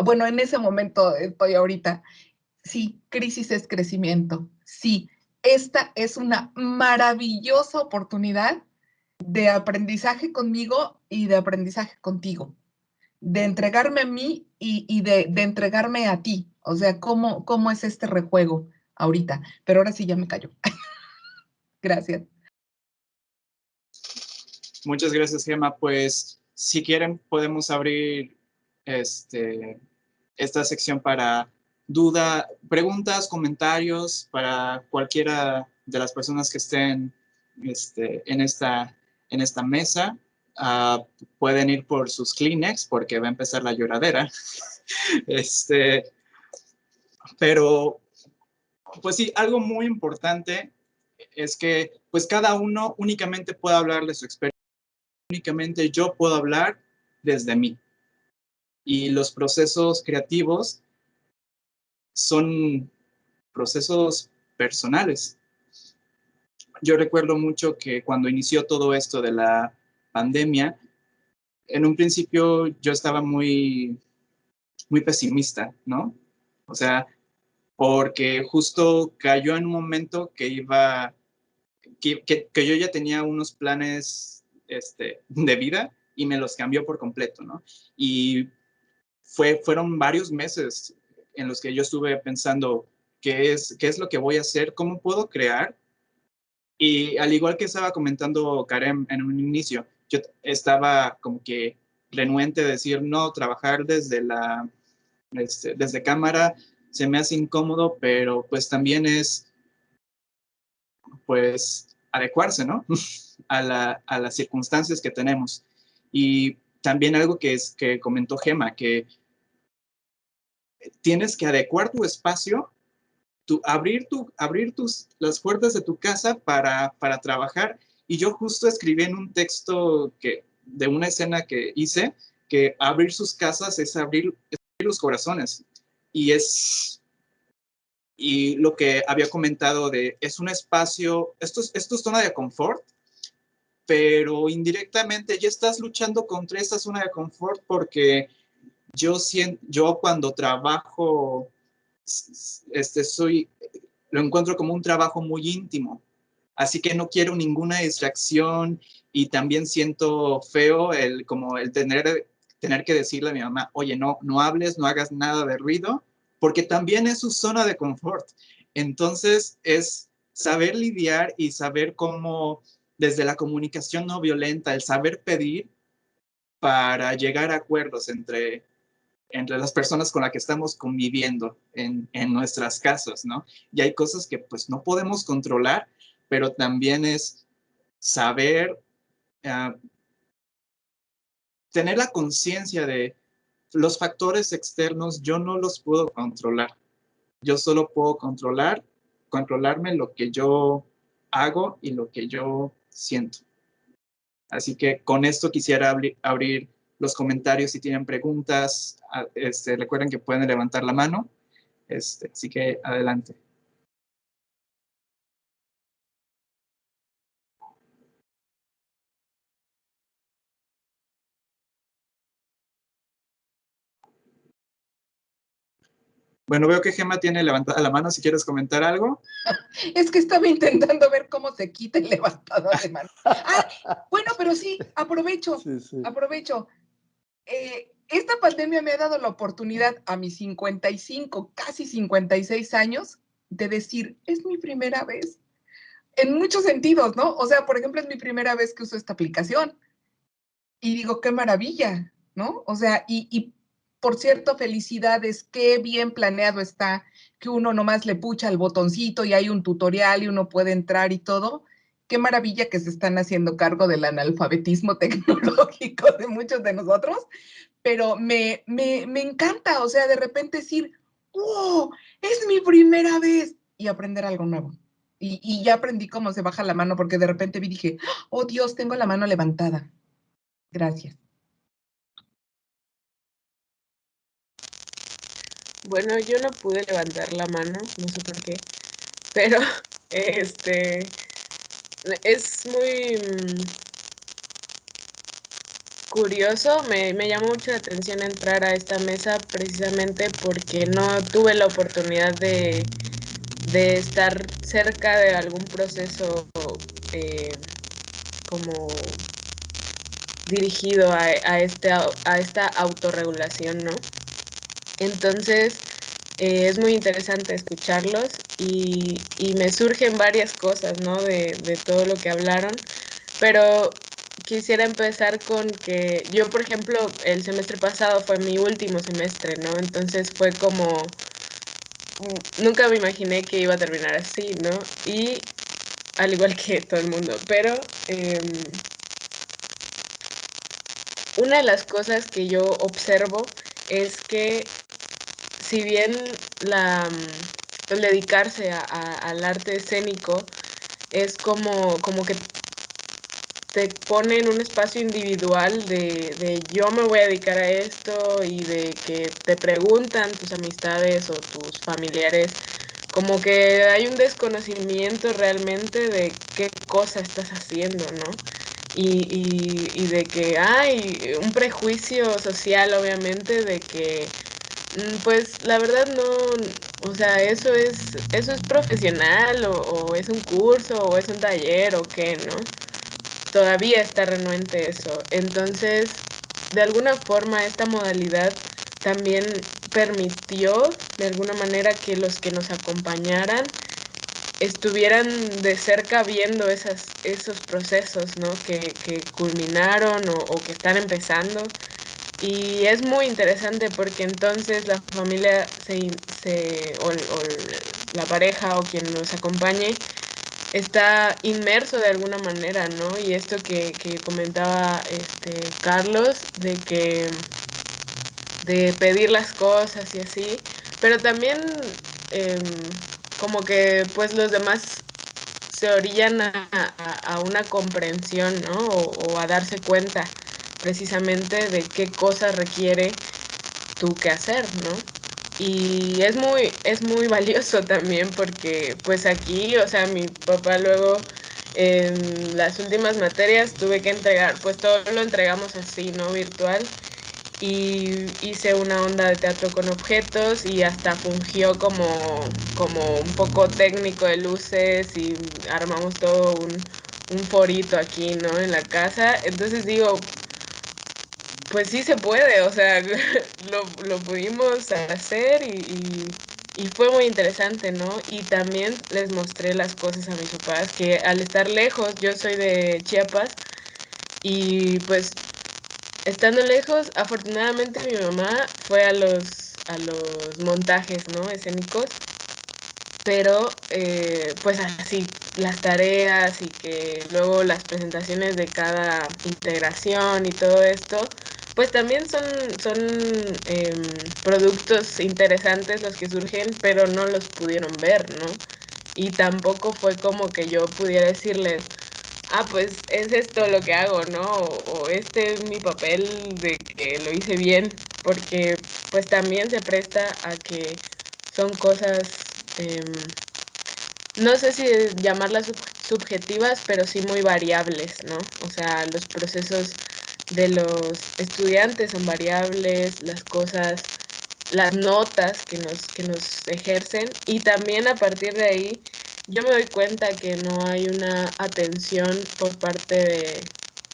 bueno, en ese momento estoy ahorita, sí, crisis es crecimiento, sí, esta es una maravillosa oportunidad de aprendizaje conmigo y de aprendizaje contigo, de entregarme a mí y de entregarme a ti. O sea, ¿cómo es este rejuego ahorita? Pero ahora sí ya me callo. Gracias. Muchas gracias, Gemma. Pues, si quieren, podemos abrir esta sección para preguntas, comentarios, para cualquiera de las personas que estén en esta mesa. Pueden ir por sus Kleenex porque va a empezar la lloradera. Pero, pues sí, algo muy importante es que pues cada uno únicamente puede hablar de su experiencia. Únicamente yo puedo hablar desde mí. Y los procesos creativos son procesos personales. Yo recuerdo mucho que cuando inició todo esto de la pandemia, en un principio yo estaba muy, muy pesimista, ¿no? O sea, porque justo cayó en un momento que que yo ya tenía unos planes de vida y me los cambió por completo, ¿no? Y fueron varios meses en los que yo estuve pensando qué es lo que voy a hacer, cómo puedo crear. Y al igual que estaba comentando Karen en un inicio, yo estaba como que renuente de decir, no, trabajar desde cámara se me hace incómodo, pero pues también es, pues, adecuarse, ¿no? a las circunstancias que tenemos. Y también algo que comentó Gemma, que tienes que adecuar tu espacio, abrir las puertas de tu casa para trabajar. Y yo justo escribí en un texto de una escena que hice, que abrir sus casas es abrir los corazones. Y lo que había comentado es un espacio, esto es zona de confort, pero indirectamente ya estás luchando contra esa zona de confort porque yo cuando trabajo, lo encuentro como un trabajo muy íntimo, así que no quiero ninguna distracción y también siento feo como el tener que decirle a mi mamá, oye, no hables, no hagas nada de ruido, porque también es su zona de confort. Entonces es saber lidiar y saber cómo, desde la comunicación no violenta, el saber pedir para llegar a acuerdos entre las personas con las que estamos conviviendo en nuestras casas, ¿no? Y hay cosas que pues no podemos controlar, pero también es saber tener la conciencia de los factores externos, yo no los puedo controlar. Yo solo puedo controlarme lo que yo hago y lo que yo siento. Así que con esto quisiera abrir los comentarios si tienen preguntas. Recuerden que pueden levantar la mano. Así que adelante. Bueno, veo que Gemma tiene levantada la mano. Si quieres comentar algo. Es que estaba intentando ver cómo se quita el levantado de mano. Bueno, pero sí, aprovecho. Esta pandemia me ha dado la oportunidad a mis 55, casi 56 años, de decir, es mi primera vez. En muchos sentidos, ¿no? O sea, por ejemplo, es mi primera vez que uso esta aplicación. Y digo, qué maravilla, ¿no? O sea, y por cierto, felicidades, qué bien planeado está, que uno nomás le pucha al botoncito y hay un tutorial y uno puede entrar y todo. Qué maravilla que se están haciendo cargo del analfabetismo tecnológico de muchos de nosotros, pero me encanta, o sea, de repente decir, ¡wow! Es mi primera vez y aprender algo nuevo. Y ya aprendí cómo se baja la mano porque de repente vi y dije, oh Dios, tengo la mano levantada. Gracias. Bueno, yo no pude levantar la mano, no sé por qué, pero es muy curioso, me llamó mucho la atención entrar a esta mesa precisamente porque no tuve la oportunidad de estar cerca de algún proceso como dirigido a esta autorregulación, ¿no? Entonces, es muy interesante escucharlos y me surgen varias cosas, ¿no? De todo lo que hablaron, pero quisiera empezar con que yo, por ejemplo, el semestre pasado fue mi último semestre, ¿no? Entonces fue como, nunca me imaginé que iba a terminar así, ¿no? Y al igual que todo el mundo, pero una de las cosas que yo observo es que si bien el dedicarse al arte escénico es como que te pone en un espacio individual de yo me voy a dedicar a esto y de que te preguntan tus amistades o tus familiares, como que hay un desconocimiento realmente de qué cosa estás haciendo, ¿no? Y de que hay un prejuicio social, obviamente, de que pues la verdad no, o sea, eso es profesional o es un curso o es un taller o qué, ¿no? Todavía está renuente eso. Entonces, de alguna forma, esta modalidad también permitió, de alguna manera, que los que nos acompañaran estuvieran de cerca viendo esos procesos, ¿no? Que culminaron o que están empezando. Y es muy interesante porque entonces la familia o la pareja o quien nos acompañe está inmerso de alguna manera, ¿no? Y esto que comentaba Carlos, de pedir las cosas y así, pero también como que pues los demás se orillan a una comprensión, ¿no? O a darse cuenta precisamente de qué cosa requiere tu quehacer, ¿no? Y es muy valioso también porque pues aquí, o sea, mi papá luego en las últimas materias tuve que entregar, pues todo lo entregamos así, ¿no? Virtual. Y hice una onda de teatro con objetos y hasta fungió como un poco técnico de luces y armamos todo un forito aquí, ¿no? En la casa. Entonces digo, pues sí se puede, o sea, lo pudimos hacer y fue muy interesante, ¿no? Y también les mostré las cosas a mis papás, que al estar lejos, yo soy de Chiapas, y pues estando lejos, afortunadamente mi mamá fue a los montajes, ¿no? Escénicos, pero pues así las tareas y que luego las presentaciones de cada integración y todo esto, pues también son productos interesantes los que surgen, pero no los pudieron ver, ¿no? Y tampoco fue como que yo pudiera decirles, ah, pues es esto lo que hago, ¿no? O este es mi papel de que lo hice bien, porque pues también se presta a que son cosas, no sé si llamarlas subjetivas, pero sí muy variables, ¿no? O sea, los procesos de los estudiantes son variables, las cosas, las notas que nos ejercen, y también a partir de ahí yo me doy cuenta que no hay una atención por parte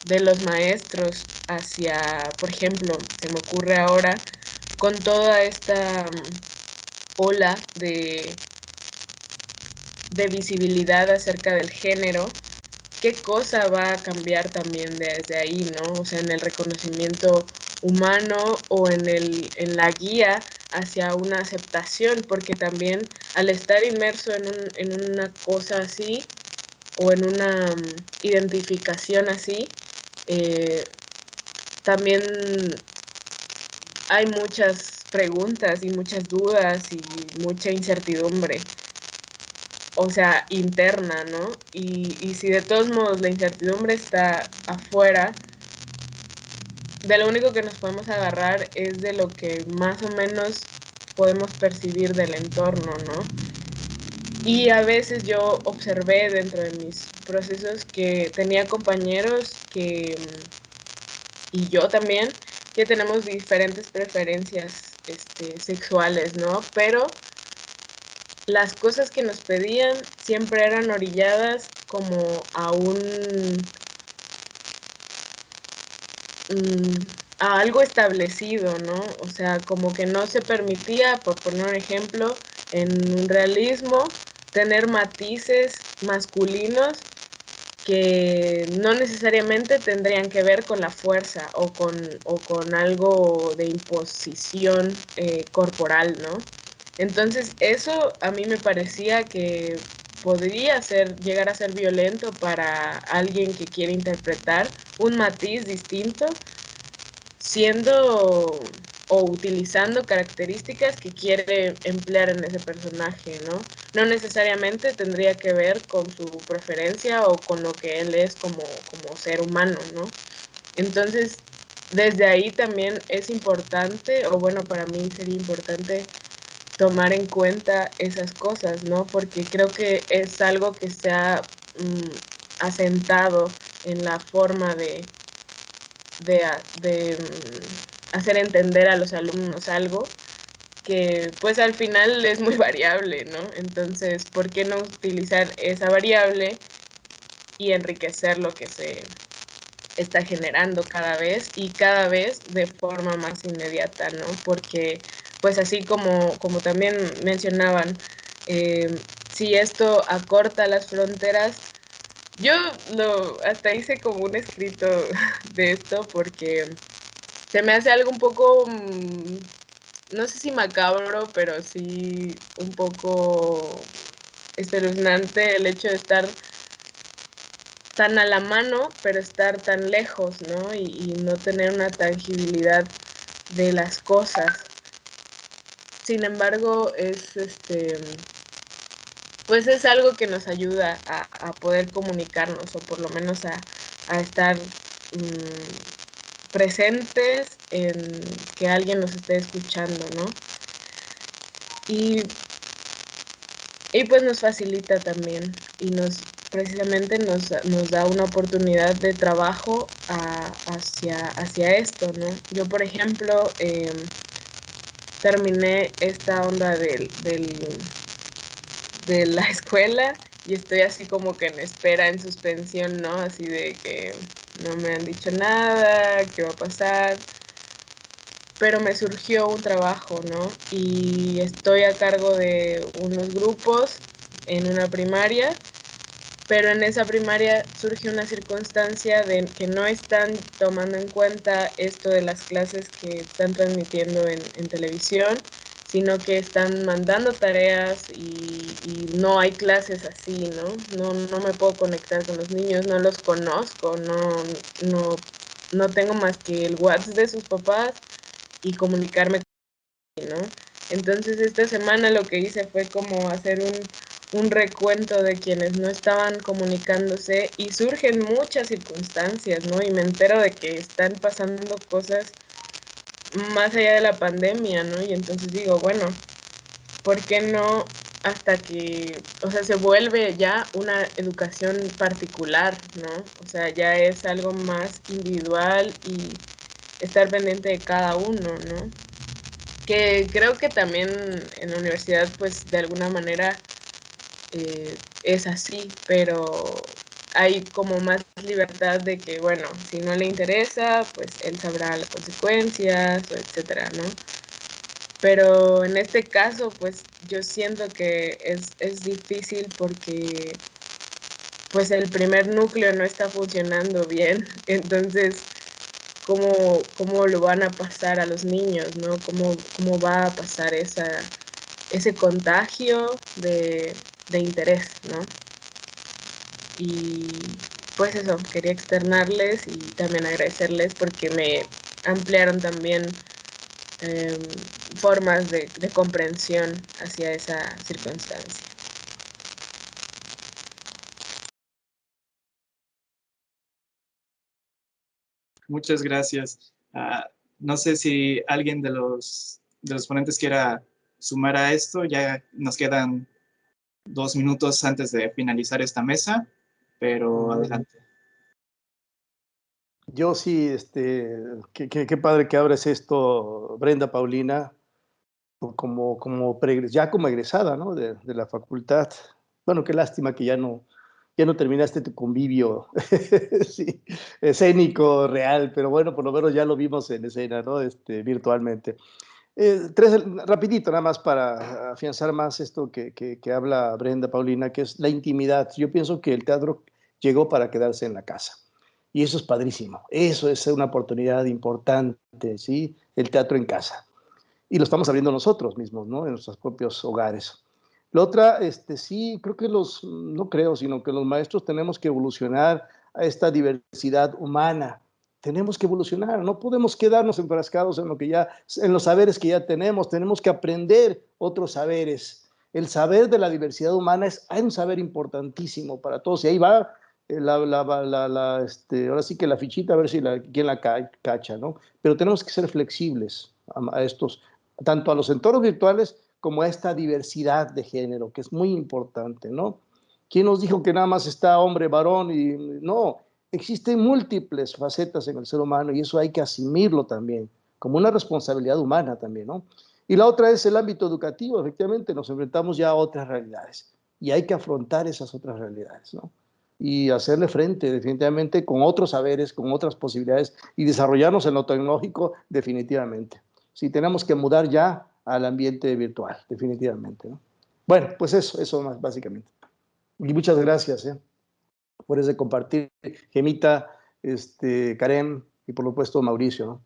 de los maestros hacia, por ejemplo, se me ocurre ahora, con toda esta ola de visibilidad acerca del género, qué cosa va a cambiar también desde ahí, ¿no? O sea, en el reconocimiento humano o en la guía hacia una aceptación, porque también al estar inmerso en una cosa así o en una identificación así, también hay muchas preguntas y muchas dudas y mucha incertidumbre, o sea, interna, ¿no? Y si de todos modos la incertidumbre está afuera, de lo único que nos podemos agarrar es de lo que más o menos podemos percibir del entorno, ¿no? Y a veces yo observé dentro de mis procesos que tenía compañeros que, y yo también, que tenemos diferentes preferencias sexuales, ¿no? Pero las cosas que nos pedían siempre eran orilladas como a algo establecido, ¿no? O sea, como que no se permitía, por poner un ejemplo, en un realismo, tener matices masculinos que no necesariamente tendrían que ver con la fuerza o con algo de imposición corporal, ¿no? Entonces eso a mí me parecía que podría llegar a ser violento para alguien que quiere interpretar un matiz distinto, siendo o utilizando características que quiere emplear en ese personaje, ¿no? No necesariamente tendría que ver con su preferencia o con lo que él es como ser humano, ¿no? Entonces, desde ahí también es importante, o bueno, para mí sería importante tomar en cuenta esas cosas, ¿no? Porque creo que es algo que se ha asentado en la forma de hacer entender a los alumnos algo que pues al final es muy variable, ¿no? Entonces, ¿por qué no utilizar esa variable y enriquecer lo que se está generando cada vez y cada vez de forma más inmediata, ¿no? Porque pues así como también mencionaban, si esto acorta las fronteras, yo hasta hice como un escrito de esto porque se me hace algo un poco, no sé si macabro, pero sí un poco espeluznante el hecho de estar tan a la mano, pero estar tan lejos, ¿no? Y no tener una tangibilidad de las cosas. Sin embargo, pues es algo que nos ayuda a poder comunicarnos, o por lo menos a estar presentes en que alguien nos esté escuchando, ¿no? Y pues nos facilita también y precisamente nos da una oportunidad de trabajo hacia esto, ¿no? Yo, por ejemplo, terminé esta onda de la escuela y estoy así como que en espera, en suspensión, ¿no? Así de que no me han dicho nada, qué va a pasar. Pero me surgió un trabajo, ¿no? Y estoy a cargo de unos grupos en una primaria, pero en esa primaria surge una circunstancia de que no están tomando en cuenta esto de las clases que están transmitiendo en televisión, sino que están mandando tareas y no hay clases así, ¿no? No me puedo conectar con los niños, no los conozco, no no tengo más que el WhatsApp de sus papás y comunicarme con ellos, ¿no? Entonces esta semana lo que hice fue como hacer un recuento de quienes no estaban comunicándose y surgen muchas circunstancias, ¿no? Y me entero de que están pasando cosas más allá de la pandemia, ¿no? Y entonces digo, bueno, ¿por qué no hasta que, o sea, se vuelve ya una educación particular, ¿no? O sea, ya es algo más individual y estar pendiente de cada uno, ¿no? Que creo que también en la universidad, pues, de alguna manera es así, pero hay como más libertad de que, bueno, si no le interesa, pues él sabrá las consecuencias, o etcétera, ¿no? Pero en este caso, pues yo siento que es difícil porque pues el primer núcleo no está funcionando bien. Entonces, ¿cómo lo van a pasar a los niños, ¿no? ¿Cómo va a pasar ese contagio de interés, ¿no? Y pues eso, quería externarles y también agradecerles porque me ampliaron también formas de comprensión hacia esa circunstancia. Muchas gracias. No sé si alguien de los ponentes quiera sumar a esto. Ya nos quedan 2 minutos antes de finalizar esta mesa, pero adelante. Yo sí, qué padre que abres esto, Brenda, Paulina, ya como egresada, ¿no? de la facultad. Bueno, qué lástima que ya no terminaste tu convivio sí, escénico, real, pero bueno, por lo menos ya lo vimos en escena, ¿no? Virtualmente. Rapidito, nada más para afianzar más esto que habla Brenda, Paulina, que es la intimidad. Yo pienso que el teatro llegó para quedarse en la casa. Y eso es padrísimo. Eso es una oportunidad importante, ¿sí? El teatro en casa. Y lo estamos abriendo nosotros mismos, ¿no? En nuestros propios hogares. La otra, sí, creo que no creo, sino que los maestros tenemos que evolucionar a esta diversidad humana. Tenemos que evolucionar, no podemos quedarnos enfrascados en los saberes que ya tenemos que aprender otros saberes. El saber de la diversidad humana hay un saber importantísimo para todos, y ahí va ahora sí que la fichita, a ver quién la cacha, ¿no? Pero tenemos que ser flexibles a estos, tanto a los entornos virtuales como a esta diversidad de género, que es muy importante, ¿no? ¿Quién nos dijo que nada más está hombre, varón? No, existen múltiples facetas en el ser humano y eso hay que asumirlo también, como una responsabilidad humana también, ¿no? Y la otra es el ámbito educativo. Efectivamente, nos enfrentamos ya a otras realidades y hay que afrontar esas otras realidades, ¿no? Y hacerle frente definitivamente con otros saberes, con otras posibilidades y desarrollarnos en lo tecnológico definitivamente. Sí, tenemos que mudar ya al ambiente virtual, definitivamente, ¿no? Bueno, pues eso más básicamente. Y muchas gracias por ese compartir, Gemita, Karen y por supuesto Mauricio, ¿no?